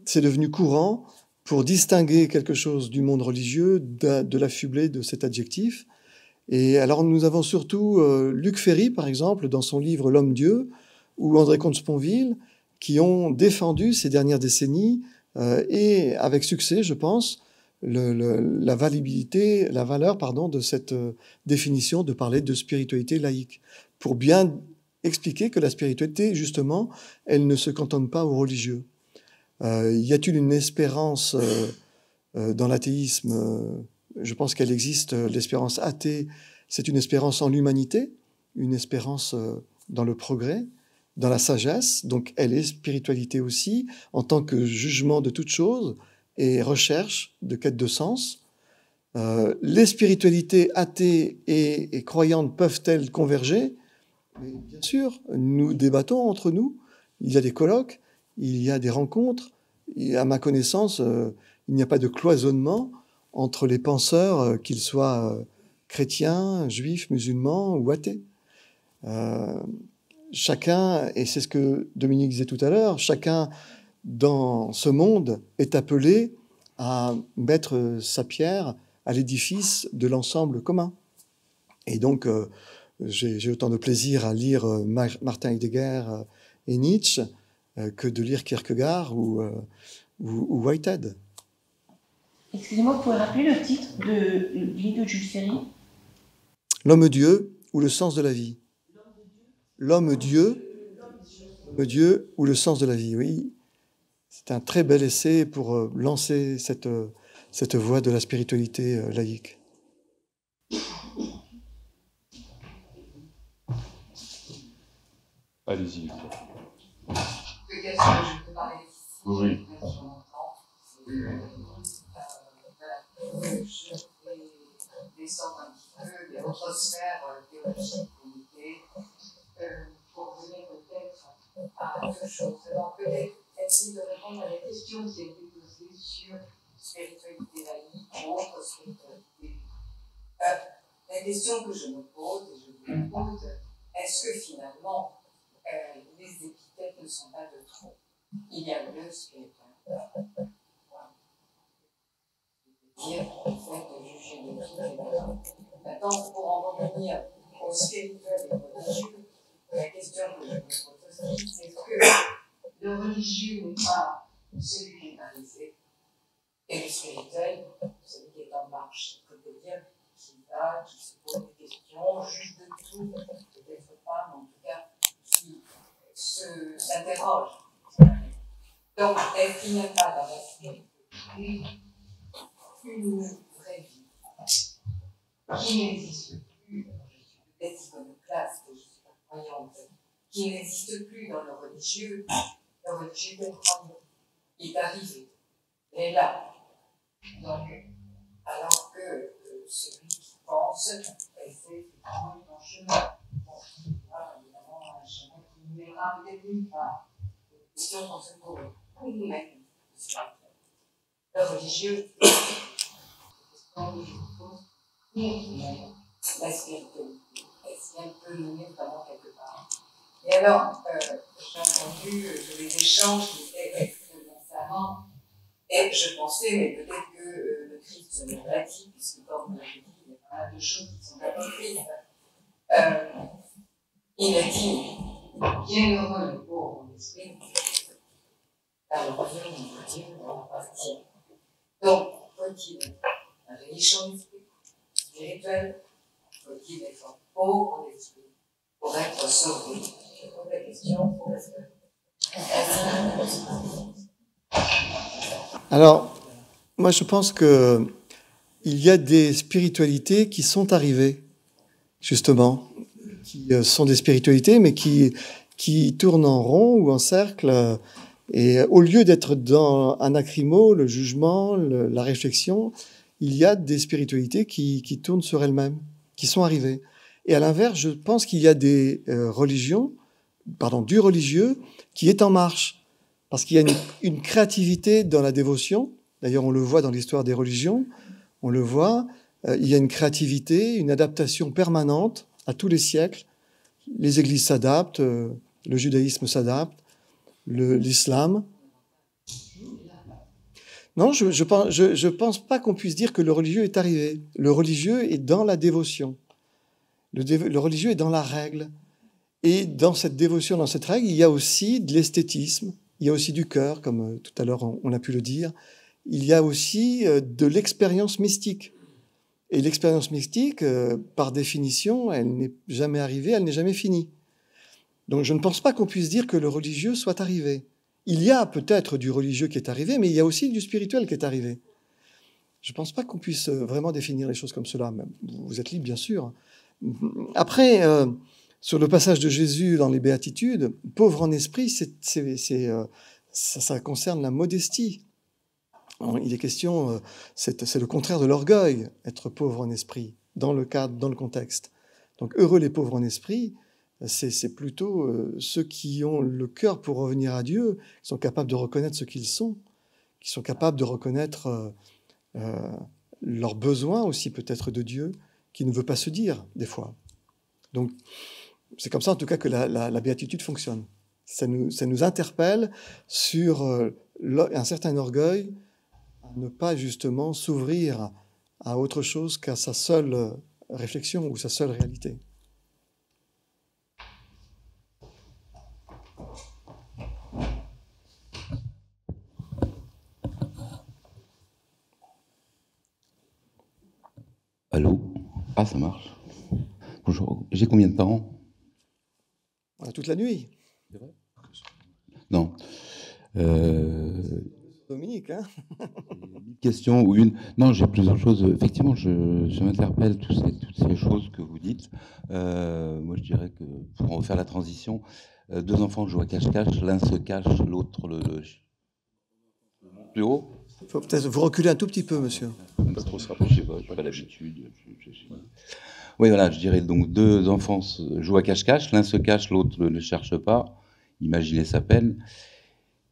c'est devenu courant pour distinguer quelque chose du monde religieux de l'affubler de cet adjectif. Et alors nous avons surtout Luc Ferry, par exemple, dans son livre L'Homme-Dieu, ou André Comte-Sponville, qui ont défendu ces dernières décennies, et avec succès, je pense, la valeur de cette définition de parler de spiritualité laïque, pour bien expliquer que la spiritualité, justement, elle ne se cantonne pas aux religieux. Y a-t-il une espérance dans l'athéisme? Je pense qu'elle existe. L'espérance athée, c'est une espérance en l'humanité, une espérance dans le progrès, dans la sagesse. Donc elle est spiritualité aussi, en tant que jugement de toute chose et recherche de quête de sens. Les spiritualités athées et croyantes peuvent-elles converger? Mais bien sûr, nous débattons entre nous. Il y a des colloques, il y a des rencontres. Et à ma connaissance, il n'y a pas de cloisonnement entre les penseurs, qu'ils soient chrétiens, juifs, musulmans ou athées. Chacun, et c'est ce que Dominique disait tout à l'heure, chacun dans ce monde est appelé à mettre sa pierre à l'édifice de l'ensemble commun. Et donc, j'ai autant de plaisir à lire Martin Heidegger et Nietzsche que de lire Kierkegaard ou Whitehead. Excusez-moi, vous pouvez rappeler le titre du livre de Jules Ferry? L'homme-dieu ou le sens de la vie. L'homme-dieu ou le sens de la vie, oui. C'est un très bel essai pour lancer cette voie de la spiritualité laïque. Allez-y. Peut-être que je peux parler ici. Oui. Je vais descendre un petit peu des autres sphères théologiques limitées pour venir peut-être à deux choses. Alors peut-être essayer de répondre à la question qui a été posée sur spiritualité laïque ou autre spiritualité. La question que je me pose, et je vous pose, est-ce que finalement les épithètes ne sont pas de trop? Il y a le spirituel. Dire le fait de juger de qui est là. Maintenant, pour en revenir au spirituel et au religieux, la question que je me pose aussi, c'est que le religieux n'est pas celui qui est arisé, et le spirituel, celui qui est en marche, c'est-à-dire qui va, qui se pose des questions, juge de tout, peut-être pas, mais en tout cas, qui s'interroge. Donc, est-ce qu'il n'y a pas dans la spiritualité une vraie vie qui n'existe plus, je suis peut-être iconoclaste, je ne suis pas croyante, qui n'existe plus dans le religieux comprend, il est arrivé, il est là. Donc, alors que celui qui pense, elle fait effectivement un chemin. Bon, voilà, évidemment, un chemin qui ne mènera peut-être nulle part. C'est une question qu'on se pose. Mais, le religieux, la spiritualité, est-ce qu'elle peut mener vraiment quelque part? Et alors, j'ai entendu les échanges qui étaient extrêmement savants, et je pensais, mais peut-être que le Christ l'a dit, puisque comme vous l'avez dit, il y a pas mal de choses qui sont apocryphes. Il a dit, bienheureux le pauvre en esprit, car le royaume de Dieu leur appartient. Donc, faut-il un riche en esprit, spirituel, faut-il être pauvre en esprit pour être sauvé? Je pose la question parce que. Alors, moi je pense que il y a des spiritualités qui sont arrivées, justement, qui sont des spiritualités, mais qui tournent en rond ou en cercle, et au lieu d'être dans un acrymo, le jugement, la réflexion, il y a des spiritualités qui tournent sur elles-mêmes, qui sont arrivées. Et à l'inverse, je pense qu'il y a des du religieux qui est en marche, parce qu'il y a une créativité dans la dévotion. D'ailleurs, on le voit dans l'histoire des religions, on le voit, il y a une créativité, une adaptation permanente à tous les siècles. Les églises s'adaptent, le judaïsme s'adapte, l'islam. Non, je pense pas qu'on puisse dire que le religieux est arrivé. Le religieux est dans la dévotion. Le religieux est dans la règle. Et dans cette dévotion, dans cette règle, il y a aussi de l'esthétisme, il y a aussi du cœur, comme tout à l'heure on a pu le dire. Il y a aussi de l'expérience mystique. Et l'expérience mystique, par définition, elle n'est jamais arrivée, elle n'est jamais finie. Donc je ne pense pas qu'on puisse dire que le religieux soit arrivé. Il y a peut-être du religieux qui est arrivé, mais il y a aussi du spirituel qui est arrivé. Je ne pense pas qu'on puisse vraiment définir les choses comme cela. Vous êtes libre, bien sûr. Après, sur le passage de Jésus dans les Béatitudes, pauvre en esprit, ça concerne la modestie. Il est question, c'est le contraire de l'orgueil, être pauvre en esprit, dans le cadre, dans le contexte. Donc heureux les pauvres en esprit, c'est plutôt ceux qui ont le cœur pour revenir à Dieu, qui sont capables de reconnaître ce qu'ils sont, qui sont capables de reconnaître leurs besoins aussi peut-être de Dieu, qui ne veut pas se dire des fois. Donc c'est comme ça en tout cas que la béatitude fonctionne. Ça nous interpelle sur un certain orgueil, à ne pas justement s'ouvrir à autre chose qu'à sa seule réflexion ou sa seule réalité. Allô? Ah, ça marche. Bonjour. J'ai combien de temps? On a toute la nuit. C'est vrai? Non. Dominique, hein? Une question ou une... Non, j'ai plusieurs choses. Effectivement, je m'interpelle toutes ces choses que vous dites. Moi, je dirais que pour refaire la transition, deux enfants jouent à cache-cache, l'un se cache, l'autre le plus haut. Il faut peut-être vous reculer un tout petit peu, monsieur. Pas trop se rapprocher, j'ai pas l'habitude. Oui, voilà, je dirais donc deux enfants jouent à cache-cache, l'un se cache, l'autre ne cherche pas. Imaginez sa peine.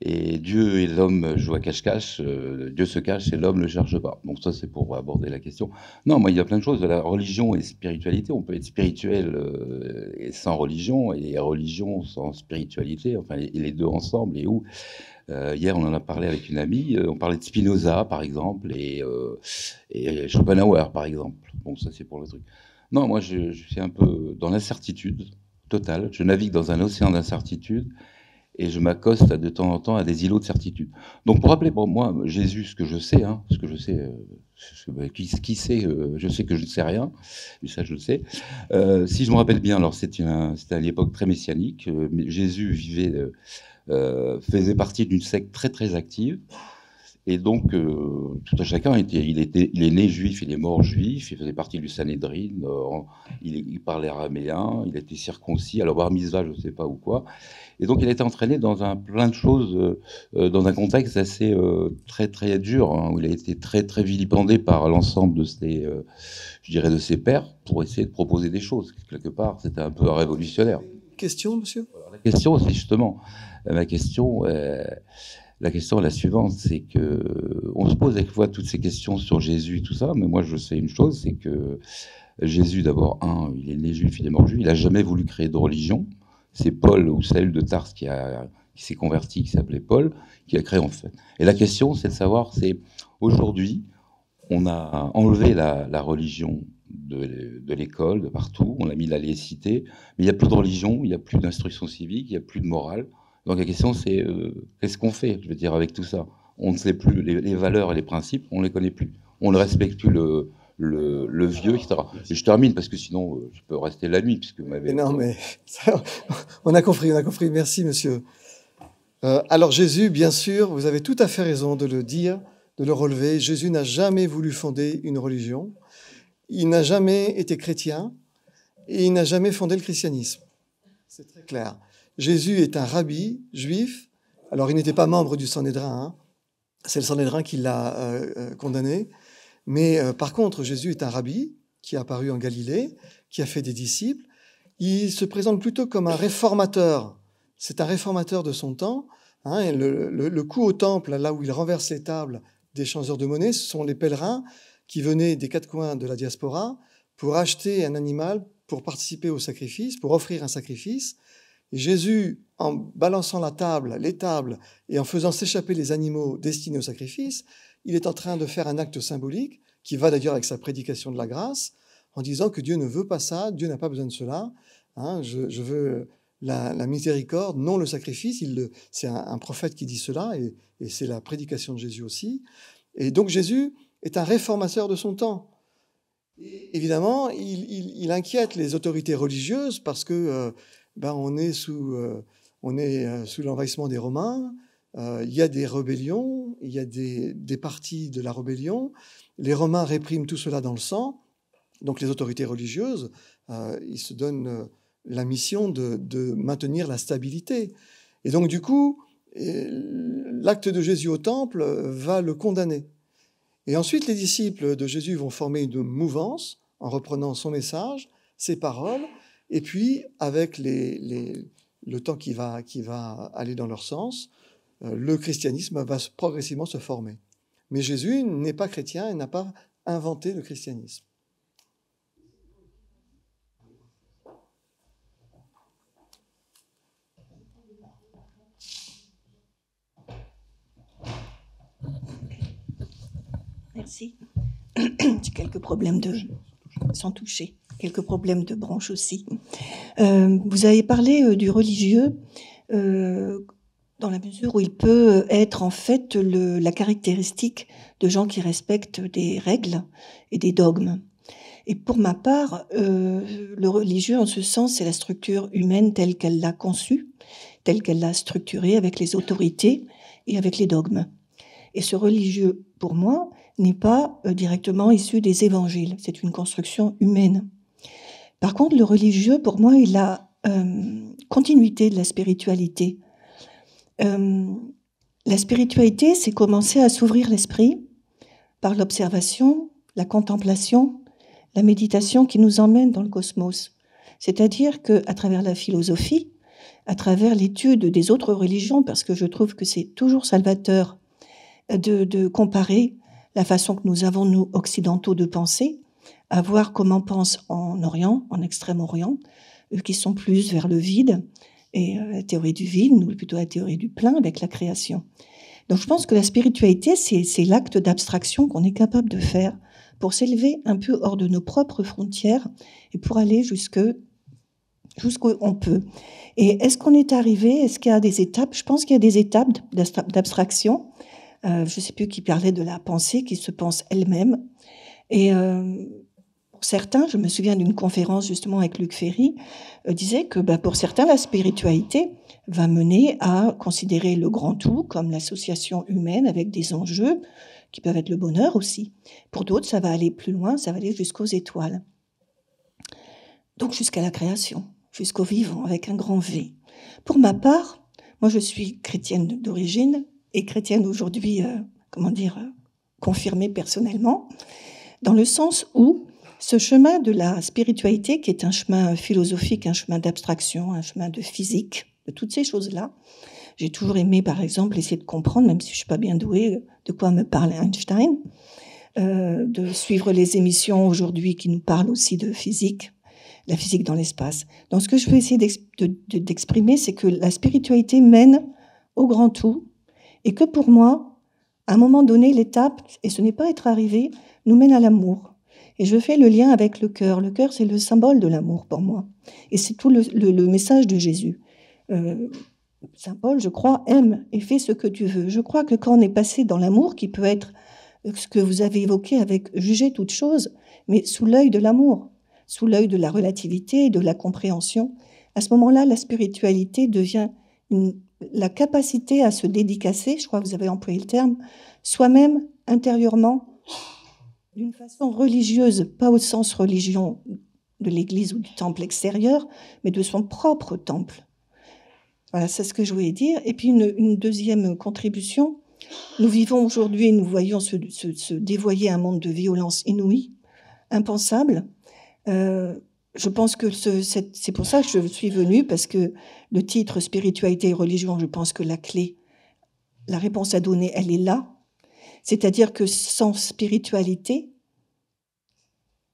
Et Dieu et l'homme jouent à cache-cache, Dieu se cache et l'homme ne le cherche pas. Donc ça, c'est pour aborder la question. Non, moi, il y a plein de choses. La religion et spiritualité, on peut être spirituel et sans religion, et religion sans spiritualité, enfin les deux ensemble, et où hier, on en a parlé avec une amie, on parlait de Spinoza, par exemple, et Schopenhauer, par exemple. Bon, ça, c'est pour le truc. Non, moi, je suis un peu dans l'incertitude totale. Je navigue dans un océan d'incertitude et je m'accoste de temps en temps à des îlots de certitude. Donc, pour rappeler pour moi, Jésus, ce que je sais, qui sait, je sais que je ne sais rien, mais ça, je le sais. Si je me rappelle bien, alors c'était à l'époque très messianique. Jésus faisait partie d'une secte très, très active. Et donc, tout à chacun, il est né juif, il est mort juif, il faisait partie du Sanhédrin, il parlait araméen, il était circoncis, alors bar mitzvah, je ne sais pas ou quoi. Et donc, il a été entraîné dans plein de choses, dans un contexte assez très, très dur, hein, où il a été très, très vilipendé par l'ensemble de ses pairs pour essayer de proposer des choses. Quelque part, c'était un peu révolutionnaire. Question, monsieur? Alors, la question, c'est justement... La question est la suivante, c'est que on se pose avec fois toutes ces questions sur Jésus et tout ça, mais moi je sais une chose, c'est que Jésus, d'abord, il est né juif, il est mort juif, il n'a jamais voulu créer de religion. C'est Paul ou Saül de Tarse qui s'est converti, qui s'appelait Paul, qui a créé en fait. Et la question, c'est de savoir, aujourd'hui, on a enlevé la religion de l'école, de partout. On a mis la laïcité, mais il n'y a plus de religion, il n'y a plus d'instruction civique, il n'y a plus de morale. Donc la question, c'est qu'est-ce qu'on fait, je veux dire, avec tout ça? On ne sait plus les valeurs et les principes, on ne les connaît plus. On ne respecte plus le vieux, etc. Et je termine parce que sinon, je peux rester la nuit, puisque vous m'avez... Non, mais ça, on a compris. Merci, monsieur. Alors Jésus, bien sûr, vous avez tout à fait raison de le dire, de le relever. Jésus n'a jamais voulu fonder une religion. Il n'a jamais été chrétien et il n'a jamais fondé le christianisme. C'est très clair. Jésus est un rabbi juif. Alors, il n'était pas membre du Sanhédrin. Hein. C'est le Sanhédrin qui l'a condamné. Mais par contre, Jésus est un rabbi qui est apparu en Galilée, qui a fait des disciples. Il se présente plutôt comme un réformateur. C'est un réformateur de son temps. Hein, et le coup au temple, là où il renverse les tables des changeurs de monnaie, ce sont les pèlerins qui venaient des quatre coins de la diaspora pour acheter un animal, pour participer au sacrifice, pour offrir un sacrifice. Et Jésus, en balançant les tables, et en faisant s'échapper les animaux destinés au sacrifice, il est en train de faire un acte symbolique, qui va d'ailleurs avec sa prédication de la grâce, en disant que Dieu ne veut pas ça, Dieu n'a pas besoin de cela. Hein, je veux la miséricorde, non le sacrifice. C'est un prophète qui dit cela, et c'est la prédication de Jésus aussi. Et donc Jésus est un réformateur de son temps. Et évidemment, il inquiète les autorités religieuses parce que on est sous l'envahissement des Romains. Il y a des rébellions, il y a des parties de la rébellion. Les Romains répriment tout cela dans le sang. Donc les autorités religieuses, ils se donnent la mission de maintenir la stabilité. Et donc du coup, l'acte de Jésus au temple va le condamner. Et ensuite, les disciples de Jésus vont former une mouvance en reprenant son message, ses paroles, et puis avec le temps qui va aller dans leur sens, le christianisme va progressivement se former. Mais Jésus n'est pas chrétien et n'a pas inventé le christianisme. Merci. J'ai quelques problèmes sans toucher, quelques problèmes de branche aussi. Vous avez parlé du religieux dans la mesure où il peut être en fait la caractéristique de gens qui respectent des règles et des dogmes. Et pour ma part, le religieux, en ce sens, c'est la structure humaine telle qu'elle l'a conçue, telle qu'elle l'a structurée avec les autorités et avec les dogmes. Et ce religieux, pour moi, n'est pas directement issu des évangiles. C'est une construction humaine. Par contre, le religieux, pour moi, il a continuité de la spiritualité. La spiritualité, c'est commencer à s'ouvrir l'esprit par l'observation, la contemplation, la méditation qui nous emmène dans le cosmos. C'est-à-dire qu'à travers la philosophie, à travers l'étude des autres religions, parce que je trouve que c'est toujours salvateur de comparer la façon que nous avons, nous, occidentaux, de penser, à voir comment pensent en Orient, en Extrême-Orient, eux qui sont plus vers le vide, et la théorie du vide, nous plutôt la théorie du plein avec la création. Donc je pense que la spiritualité, c'est l'acte d'abstraction qu'on est capable de faire pour s'élever un peu hors de nos propres frontières et pour aller jusqu'où on peut. Et est-ce qu'on est arrivé? Est-ce qu'il y a des étapes? Je pense qu'il y a des étapes d'abstraction. Je ne sais plus qui parlait de la pensée qui se pense elle-même. Et pour certains, je me souviens d'une conférence justement avec Luc Ferry, disait que pour certains, la spiritualité va mener à considérer le grand tout comme l'association humaine avec des enjeux qui peuvent être le bonheur aussi. Pour d'autres, ça va aller plus loin, ça va aller jusqu'aux étoiles. Donc jusqu'à la création, jusqu'au vivant, avec un grand V. Pour ma part, moi je suis chrétienne d'origine, et chrétienne aujourd'hui, confirmée personnellement, dans le sens où ce chemin de la spiritualité, qui est un chemin philosophique, un chemin d'abstraction, un chemin de physique, de toutes ces choses-là, j'ai toujours aimé, par exemple, essayer de comprendre, même si je ne suis pas bien douée, de quoi me parle Einstein, de suivre les émissions aujourd'hui qui nous parlent aussi de physique, la physique dans l'espace. Donc ce que je veux essayer d'exprimer, c'est que la spiritualité mène au grand tout, et que pour moi, à un moment donné, l'étape, et ce n'est pas être arrivé, nous mène à l'amour. Et je fais le lien avec le cœur. Le cœur, c'est le symbole de l'amour pour moi. Et c'est tout le message de Jésus. Saint Paul, je crois, aime et fait ce que tu veux. Je crois que quand on est passé dans l'amour, qui peut être ce que vous avez évoqué avec juger toute chose, mais sous l'œil de l'amour, sous l'œil de la relativité, de la compréhension, à ce moment-là, la spiritualité devient la capacité à se dédicacer, je crois que vous avez employé le terme, soi-même, intérieurement, d'une façon religieuse, pas au sens religion de l'église ou du temple extérieur, mais de son propre temple. Voilà, c'est ce que je voulais dire. Et puis une deuxième contribution, nous vivons aujourd'hui, nous voyons se dévoyer un monde de violence inouïe, impensable. Je pense que c'est pour ça que je suis venue, parce que le titre « Spiritualité et religion », je pense que la clé, la réponse à donner, elle est là. C'est-à-dire que sans spiritualité,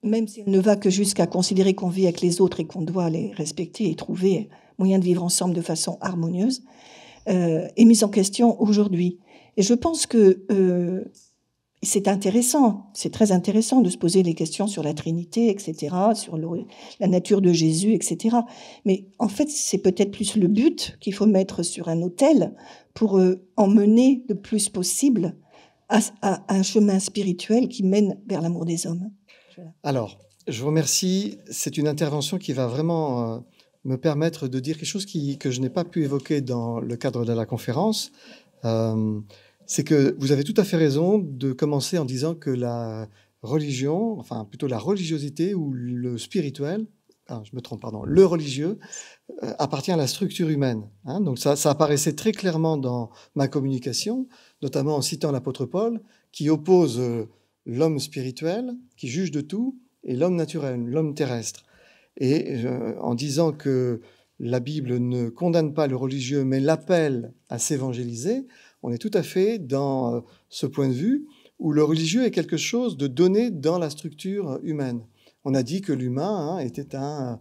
même si elle ne va que jusqu'à considérer qu'on vit avec les autres et qu'on doit les respecter et trouver moyen de vivre ensemble de façon harmonieuse, est mise en question aujourd'hui. Et je pense que c'est intéressant, c'est très intéressant de se poser des questions sur la Trinité, etc., sur la nature de Jésus, etc. Mais en fait, c'est peut-être plus le but qu'il faut mettre sur un autel pour emmener le plus possible à un chemin spirituel qui mène vers l'amour des hommes. Alors, je vous remercie. C'est une intervention qui va vraiment me permettre de dire quelque chose que je n'ai pas pu évoquer dans le cadre de la conférence. C'est que vous avez tout à fait raison de commencer en disant que la religion, enfin plutôt la religiosité ou le spirituel, je me trompe, pardon, le religieux, appartient à la structure humaine. Donc ça apparaissait très clairement dans ma communication, notamment en citant l'apôtre Paul, qui oppose l'homme spirituel, qui juge de tout, et l'homme naturel, l'homme terrestre. Et en disant que la Bible ne condamne pas le religieux, mais l'appelle à s'évangéliser, on est tout à fait dans ce point de vue où le religieux est quelque chose de donné dans la structure humaine. On a dit que l'humain était un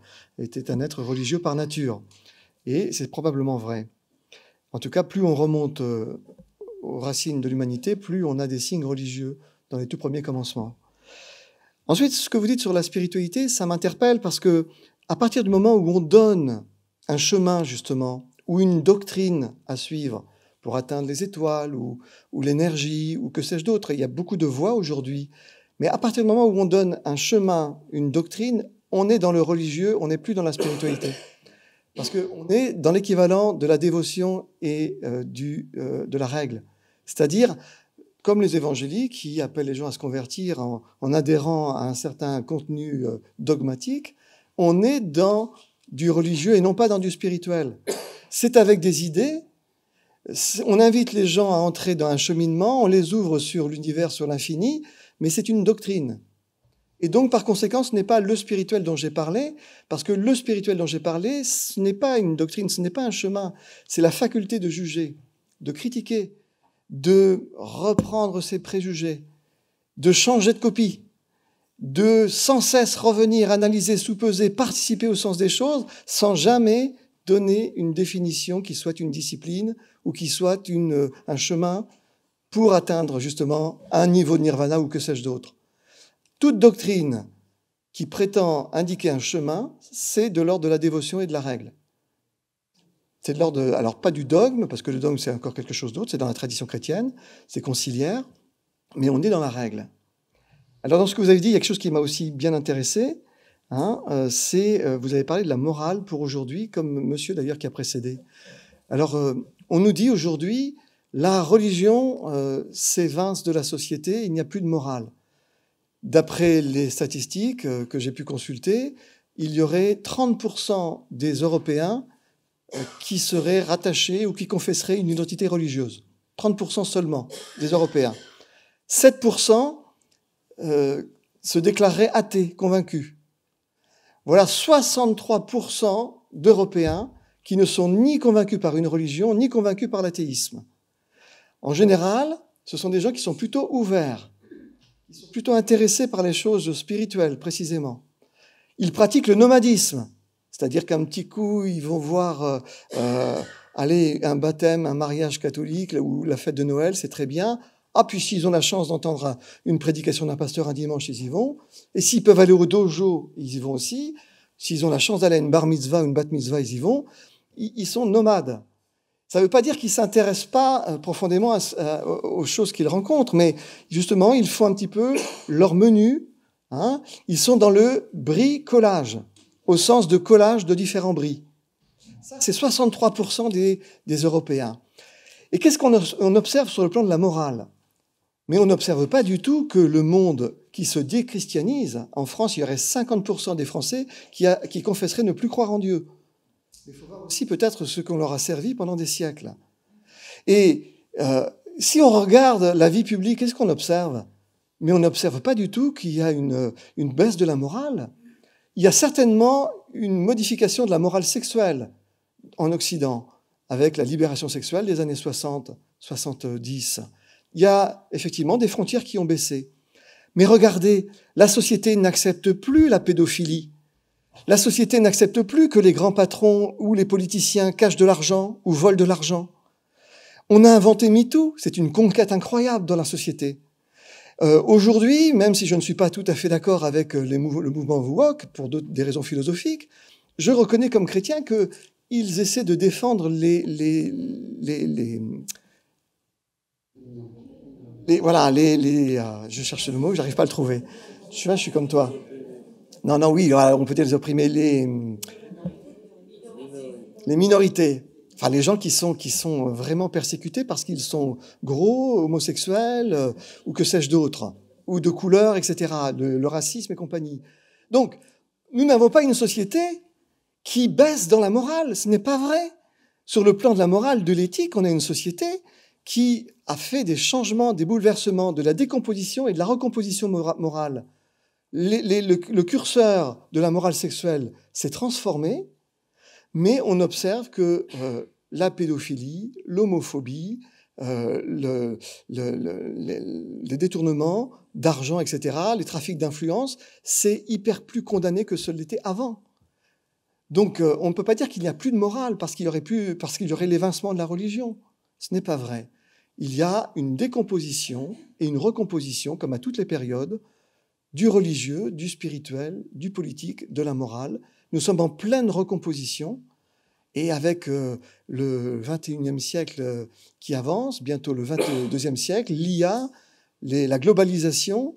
être religieux par nature. Et c'est probablement vrai. En tout cas, plus on remonte aux racines de l'humanité, plus on a des signes religieux dans les tout premiers commencements. Ensuite, ce que vous dites sur la spiritualité, ça m'interpelle parce que à partir du moment où on donne un chemin, justement, ou une doctrine à suivre pour atteindre les étoiles ou l'énergie ou que sais-je d'autre, il y a beaucoup de voies aujourd'hui. Mais à partir du moment où on donne un chemin, une doctrine, on est dans le religieux, on n'est plus dans la spiritualité. Parce qu'on est dans l'équivalent de la dévotion et de la règle. C'est-à-dire, comme les évangéliques qui appellent les gens à se convertir en adhérant à un certain contenu dogmatique, on est dans du religieux et non pas dans du spirituel. C'est avec des idées, on invite les gens à entrer dans un cheminement, on les ouvre sur l'univers, sur l'infini, mais c'est une doctrine. Et donc, par conséquent, ce n'est pas le spirituel dont j'ai parlé, parce que le spirituel dont j'ai parlé, ce n'est pas une doctrine, ce n'est pas un chemin, c'est la faculté de juger, de critiquer, de reprendre ses préjugés, de changer de copie, de sans cesse revenir, analyser, sous-peser, participer au sens des choses, sans jamais donner une définition qui soit une discipline ou qui soit un chemin pour atteindre justement un niveau de nirvana ou que sais-je d'autre. Toute doctrine qui prétend indiquer un chemin, c'est de l'ordre de la dévotion et de la règle. C'est de l'ordre, alors pas du dogme, parce que le dogme c'est encore quelque chose d'autre, c'est dans la tradition chrétienne, c'est conciliaire, mais on est dans la règle. Alors dans ce que vous avez dit, il y a quelque chose qui m'a aussi bien intéressé, vous avez parlé de la morale pour aujourd'hui, comme monsieur d'ailleurs qui a précédé. Alors on nous dit aujourd'hui, la religion s'évince de la société, il n'y a plus de morale. D'après les statistiques que j'ai pu consulter, il y aurait 30% des Européens qui seraient rattachés ou qui confesseraient une identité religieuse. 30% seulement des Européens. 7% se déclareraient athées, convaincus. Voilà 63% d'Européens qui ne sont ni convaincus par une religion, ni convaincus par l'athéisme. En général, ce sont des gens qui sont plutôt ouverts, qui sont plutôt intéressés par les choses spirituelles, précisément. Ils pratiquent le nomadisme, c'est-à-dire qu'un petit coup, ils vont voir un baptême, un mariage catholique ou la fête de Noël, c'est très bien. Ah, puis s'ils ont la chance d'entendre une prédication d'un pasteur un dimanche, ils y vont. Et s'ils peuvent aller au dojo, ils y vont aussi. S'ils ont la chance d'aller à une bar mitzvah ou une bat mitzvah, ils y vont. Ils sont nomades. Ça ne veut pas dire qu'ils ne s'intéressent pas profondément aux choses qu'ils rencontrent, mais justement, ils font un petit peu leur menu. Hein. Ils sont dans le bricolage, au sens de collage de différents bris. Ça, c'est 63% des Européens. Et qu'est-ce qu'on observe sur le plan de la morale? Mais on n'observe pas du tout que le monde qui se déchristianise, en France, il y aurait 50% des Français qui confesseraient ne plus croire en Dieu. Il faut voir aussi peut-être ce qu'on leur a servi pendant des siècles. Et si on regarde la vie publique, qu'est-ce qu'on observe? Mais on n'observe pas du tout qu'il y a une baisse de la morale. Il y a certainement une modification de la morale sexuelle en Occident, avec la libération sexuelle des années 60, 70. Il y a effectivement des frontières qui ont baissé. Mais regardez, la société n'accepte plus la pédophilie. La société n'accepte plus que les grands patrons ou les politiciens cachent de l'argent ou volent de l'argent. On a inventé MeToo, c'est une conquête incroyable dans la société. Aujourd'hui, même si je ne suis pas tout à fait d'accord avec le mouvement woke, pour des raisons philosophiques, je reconnais comme chrétien qu'ils essaient de défendre je cherche le mot, j'arrive pas à le trouver. Je suis comme toi. Non, oui, on peut dire les opprimés, les minorités. Enfin, les gens qui sont vraiment persécutés parce qu'ils sont gros, homosexuels, ou que sais-je d'autre, ou de couleur, etc., le racisme et compagnie. Donc, nous n'avons pas une société qui baisse dans la morale. Ce n'est pas vrai. Sur le plan de la morale, de l'éthique, on a une société qui a fait des changements, des bouleversements, de la décomposition et de la recomposition morale. Le curseur de la morale sexuelle s'est transformé, mais on observe que la pédophilie, l'homophobie, les détournements d'argent, etc., les trafics d'influence, c'est hyper plus condamné que ce l'était avant. Donc on ne peut pas dire qu'il n'y a plus de morale parce qu'il y aurait l'évincement de la religion. Ce n'est pas vrai. Il y a une décomposition et une recomposition, comme à toutes les périodes, du religieux, du spirituel, du politique, de la morale. Nous sommes en pleine recomposition et avec le 21e siècle qui avance, bientôt le 22e siècle, l'IA, la globalisation,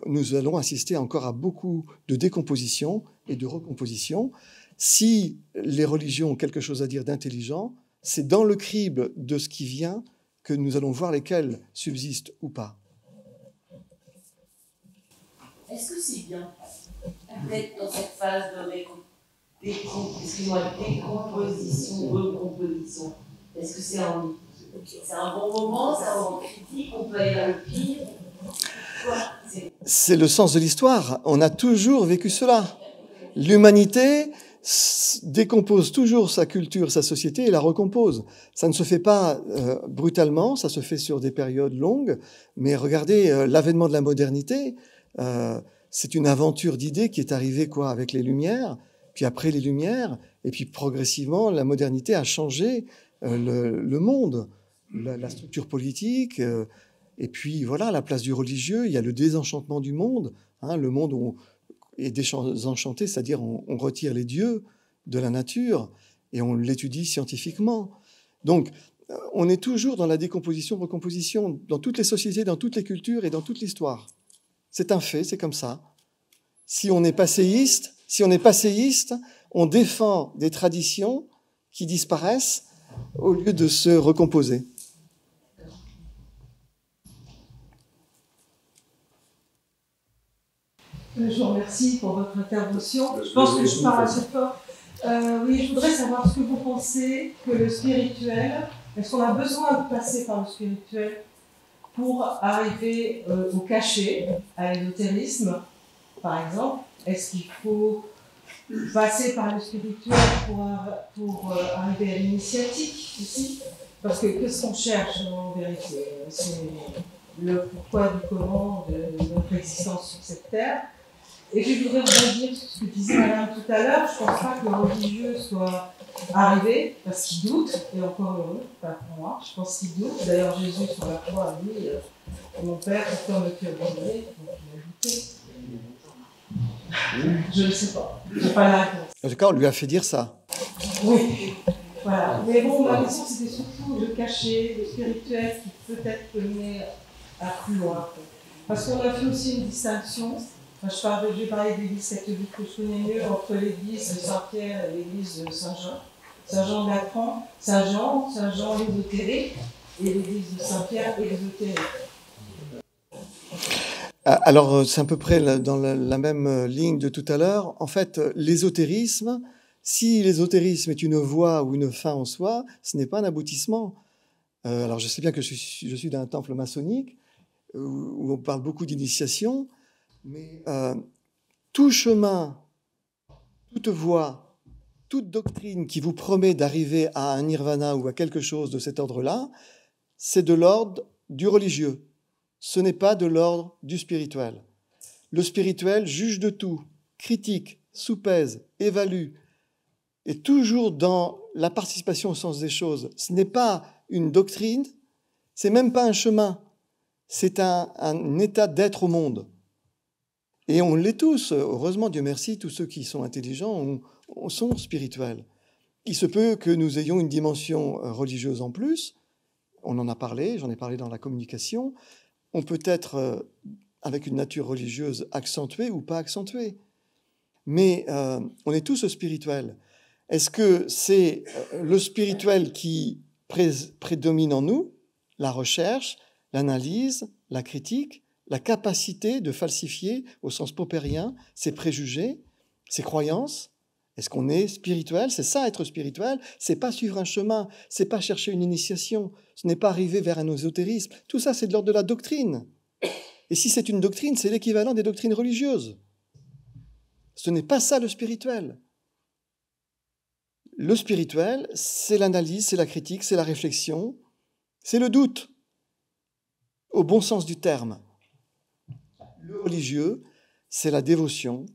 nous allons assister encore à beaucoup de décomposition et de recomposition. Si les religions ont quelque chose à dire d'intelligent, c'est dans le crible de ce qui vient que nous allons voir lesquels subsistent ou pas. Est-ce que c'est bien d'être dans cette phase de décomposition, recomposition? Est-ce que c'est un bon moment, c'est un moment critique, on peut aller vers le pire? C'est le sens de l'histoire. On a toujours vécu cela. L'humanité décompose toujours sa culture, sa société et la recompose. Ça ne se fait pas brutalement, ça se fait sur des périodes longues, mais regardez l'avènement de la modernité, c'est une aventure d'idées qui est arrivée avec les Lumières, puis après les Lumières, et puis progressivement la modernité a changé le monde, la structure politique, et puis voilà la place du religieux, il y a le désenchantement du monde, le monde où est désenchanté, c'est-à-dire on retire les dieux de la nature et on l'étudie scientifiquement. Donc, on est toujours dans la décomposition, recomposition, dans toutes les sociétés, dans toutes les cultures et dans toute l'histoire. C'est un fait, c'est comme ça. Si on est passéiste, on défend des traditions qui disparaissent au lieu de se recomposer. Je vous remercie pour votre intervention. Je pense que je parle assez fort. Oui, je voudrais savoir ce que vous pensez que le spirituel, est-ce qu'on a besoin de passer par le spirituel pour arriver au cachet, à l'ésotérisme, par exemple? Est-ce qu'il faut passer par le spirituel pour arriver à l'initiatique aussi? Parce que qu'est-ce qu'on cherche en vérité? C'est le pourquoi du comment de notre existence sur cette terre. Et je voudrais rebondir sur ce que disait Madame tout à l'heure. Je ne pense pas que le religieux soit arrivé parce qu'il doute, et encore heureux, pas pour moi. Je pense qu'il doute. D'ailleurs, Jésus sur la croix a dit mon Père, pourquoi me tu abandonné? Donc il a douté. Je ne sais pas. Je n'ai pas la réponse. En tout cas, on lui a fait dire ça. Oui. Voilà. Mais bon, ma question, c'était surtout le cachet, le spirituel qui peut-être peut mener à plus loin. Parce qu'on a fait aussi une distinction. Enfin, je vais parler de l'église catholique que je connais mieux, entre l'église de Saint-Pierre et l'église de Saint-Jean. Saint-Jean d'Acran, Saint-Jean l'ésotérique, et l'église de Saint-Pierre ésotérique. Alors, c'est à peu près dans la même ligne de tout à l'heure. En fait, l'ésotérisme, si l'ésotérisme est une voie ou une fin en soi, ce n'est pas un aboutissement. Alors, je sais bien que je suis d'un temple maçonnique où on parle beaucoup d'initiation, mais tout chemin, toute voie, toute doctrine qui vous promet d'arriver à un nirvana ou à quelque chose de cet ordre-là, c'est de l'ordre du religieux. Ce n'est pas de l'ordre du spirituel. Le spirituel juge de tout, critique, soupèse, évalue, et toujours dans la participation au sens des choses. Ce n'est pas une doctrine, c'est même pas un chemin, c'est un état d'être au monde. Et on l'est tous, heureusement, Dieu merci, tous ceux qui sont intelligents sont spirituels. Il se peut que nous ayons une dimension religieuse en plus, on en a parlé, j'en ai parlé dans la communication, on peut être avec une nature religieuse accentuée ou pas accentuée, mais on est tous spirituels. Est-ce que c'est le spirituel qui prédomine en nous, la recherche, l'analyse, la critique, la capacité de falsifier au sens popérien ses préjugés, ses croyances? Est-ce qu'on est spirituel? C'est ça, être spirituel. C'est pas suivre un chemin, c'est pas chercher une initiation, ce n'est pas arriver vers un ésotérisme. Tout ça, c'est de l'ordre de la doctrine. Et si c'est une doctrine, c'est l'équivalent des doctrines religieuses. Ce n'est pas ça le spirituel. Le spirituel, c'est l'analyse, c'est la critique, c'est la réflexion, c'est le doute, au bon sens du terme. Le religieux, c'est la dévotion,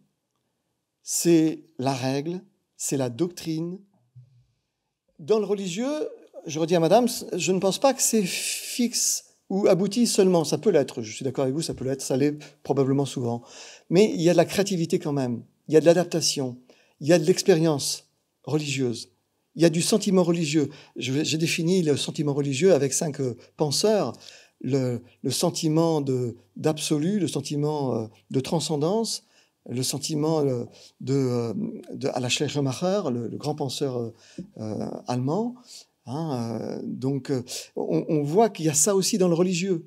c'est la règle, c'est la doctrine. Dans le religieux, je redis à madame, je ne pense pas que c'est fixe ou abouti seulement. Ça peut l'être, je suis d'accord avec vous, ça peut l'être, ça l'est probablement souvent. Mais il y a de la créativité quand même, il y a de l'adaptation, il y a de l'expérience religieuse, il y a du sentiment religieux. J'ai défini le sentiment religieux avec 5 penseurs. Le sentiment d'absolu, le sentiment de transcendance, le sentiment à la Schleiermacher, le grand penseur allemand. Donc, on voit qu'il y a ça aussi dans le religieux.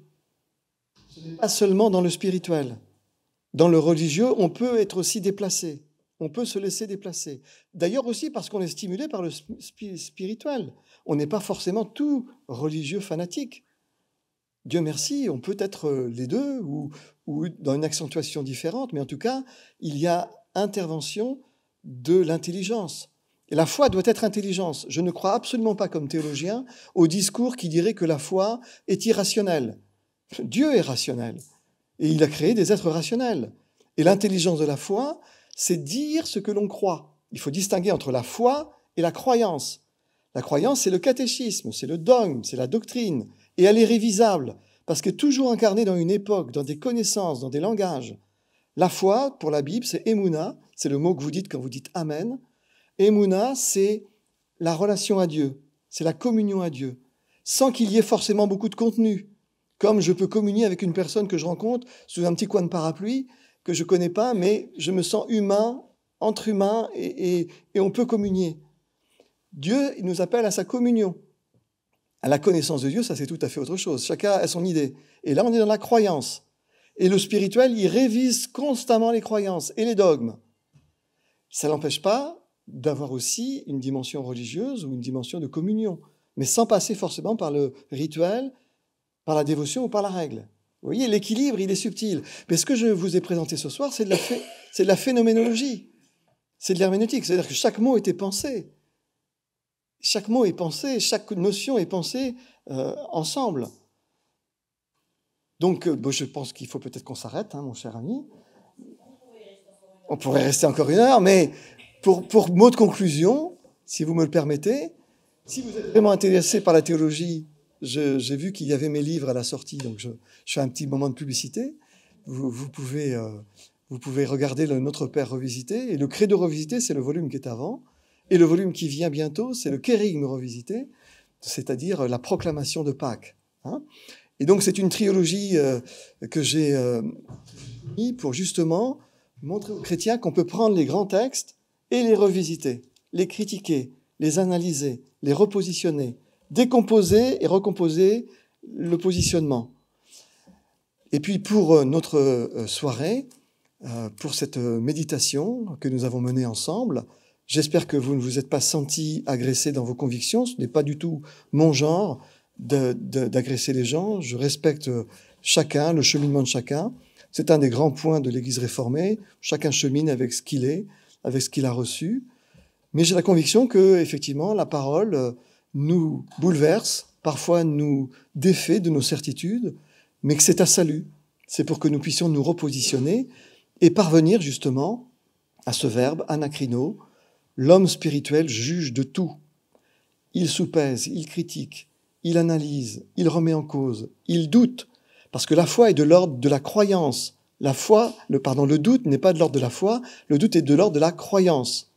Pas seulement dans le spirituel. Dans le religieux, on peut être aussi déplacé. On peut se laisser déplacer. D'ailleurs aussi parce qu'on est stimulé par le spirituel. On n'est pas forcément tout religieux fanatique. Dieu merci, on peut être les deux ou dans une accentuation différente, mais en tout cas, il y a intervention de l'intelligence. Et la foi doit être intelligence. Je ne crois absolument pas, comme théologien, au discours qui dirait que la foi est irrationnelle. Dieu est rationnel, et il a créé des êtres rationnels. Et l'intelligence de la foi, c'est dire ce que l'on croit. Il faut distinguer entre la foi et la croyance. La croyance, c'est le catéchisme, c'est le dogme, c'est la doctrine. Et elle est révisable, parce que toujours incarnée dans une époque, dans des connaissances, dans des langages. La foi, pour la Bible, c'est Emouna, c'est le mot que vous dites quand vous dites Amen. Emouna, c'est la relation à Dieu, c'est la communion à Dieu, sans qu'il y ait forcément beaucoup de contenu. Comme je peux communier avec une personne que je rencontre sous un petit coin de parapluie, que je ne connais pas, mais je me sens humain, entre humains, et on peut communier. Dieu, il nous appelle à sa communion. À la connaissance de Dieu, ça c'est tout à fait autre chose. Chacun a son idée. Et là, on est dans la croyance. Et le spirituel, il révise constamment les croyances et les dogmes. Ça n'empêche pas d'avoir aussi une dimension religieuse ou une dimension de communion, mais sans passer forcément par le rituel, par la dévotion ou par la règle. Vous voyez, l'équilibre, il est subtil. Mais ce que je vous ai présenté ce soir, c'est de la phénoménologie. C'est de l'herméneutique. C'est-à-dire que chaque mot était pensé. Chaque mot est pensé, chaque notion est pensée ensemble. Donc, je pense qu'il faut peut-être qu'on s'arrête, mon cher ami. On pourrait rester encore 1 heure, mais pour mot de conclusion, si vous me le permettez, si vous êtes vraiment intéressé par la théologie, j'ai vu qu'il y avait mes livres à la sortie, donc je fais un petit moment de publicité. Vous pouvez regarder le Notre Père revisité, et le Credo revisité, c'est le volume qui est avant, et le volume qui vient bientôt, c'est le Kérigme revisité, c'est-à-dire la proclamation de Pâques. Hein. Et donc c'est une trilogie que j'ai mis pour justement montrer aux chrétiens qu'on peut prendre les grands textes et les revisiter, les critiquer, les analyser, les repositionner, décomposer et recomposer le positionnement. Et puis pour notre soirée, pour cette méditation que nous avons menée ensemble, j'espère que vous ne vous êtes pas sentis agressés dans vos convictions. Ce n'est pas du tout mon genre d'agresser les gens. Je respecte chacun, le cheminement de chacun. C'est un des grands points de l'Église réformée. Chacun chemine avec ce qu'il est, avec ce qu'il a reçu. Mais j'ai la conviction que, effectivement, la parole nous bouleverse, parfois nous défait de nos certitudes, mais que c'est un salut. C'est pour que nous puissions nous repositionner et parvenir justement à ce verbe anacrino. L'homme spirituel juge de tout. Il soupèse, il critique, il analyse, il remet en cause, il doute, parce que la foi est de l'ordre de la croyance. Le doute n'est pas de l'ordre de la foi, le doute est de l'ordre de la croyance.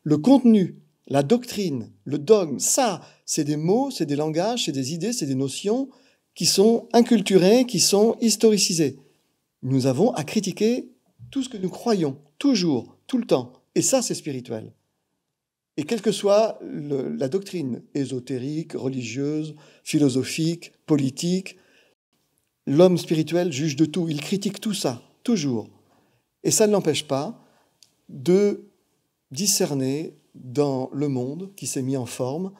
Le contenu, la doctrine, le dogme, ça, c'est des mots, c'est des langages, c'est des idées, c'est des notions qui sont inculturées, qui sont historicisées. Nous avons à critiquer tout ce que nous croyons, toujours, tout le temps. Et ça, c'est spirituel. Et quelle que soit la doctrine ésotérique, religieuse, philosophique, politique, l'homme spirituel juge de tout, il critique tout ça, toujours. Et ça ne l'empêche pas de discerner dans le monde qui s'est mis en forme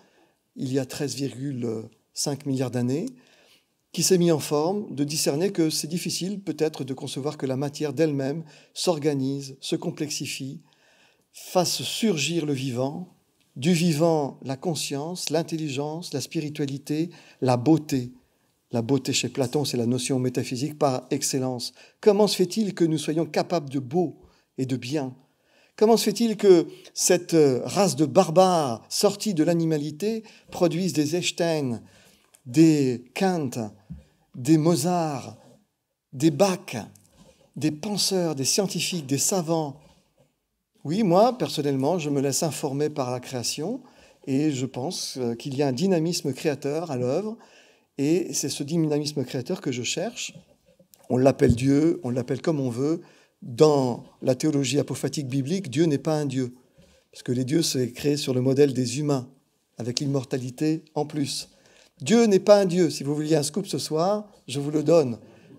il y a 13,5 milliards d'années, qui s'est mis en forme, de discerner que c'est difficile peut-être de concevoir que la matière d'elle-même s'organise, se complexifie, fasse surgir le vivant, du vivant la conscience, l'intelligence, la spiritualité, la beauté. La beauté chez Platon, c'est la notion métaphysique par excellence. Comment se fait-il que nous soyons capables de beau et de bien ? Comment se fait-il que cette race de barbares sortis de l'animalité produise des Einstein, des Kant, des Mozart, des Bach, des penseurs, des scientifiques, des savants? Oui, moi, personnellement, je me laisse informer par la création et je pense qu'il y a un dynamisme créateur à l'œuvre et c'est ce dynamisme créateur que je cherche. On l'appelle Dieu, on l'appelle comme on veut. Dans la théologie apophatique biblique, Dieu n'est pas un Dieu, parce que les dieux sont créés sur le modèle des humains, avec l'immortalité en plus. Dieu n'est pas un Dieu. Si vous vouliez un scoop ce soir, je vous le donne.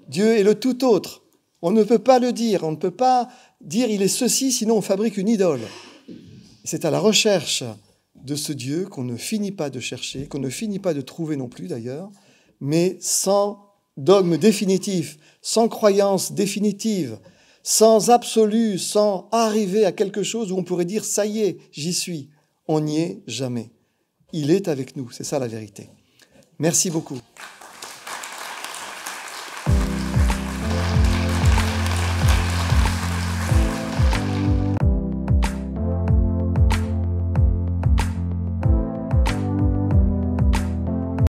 Dieu est le tout autre. On ne peut pas le dire, on ne peut pas dire il est ceci, sinon on fabrique une idole. C'est à la recherche de ce Dieu qu'on ne finit pas de chercher, qu'on ne finit pas de trouver non plus d'ailleurs, mais sans dogme définitif, sans croyance définitive, sans absolu, sans arriver à quelque chose où on pourrait dire « ça y est, j'y suis ». On n'y est jamais. Il est avec nous, c'est ça la vérité. Merci beaucoup.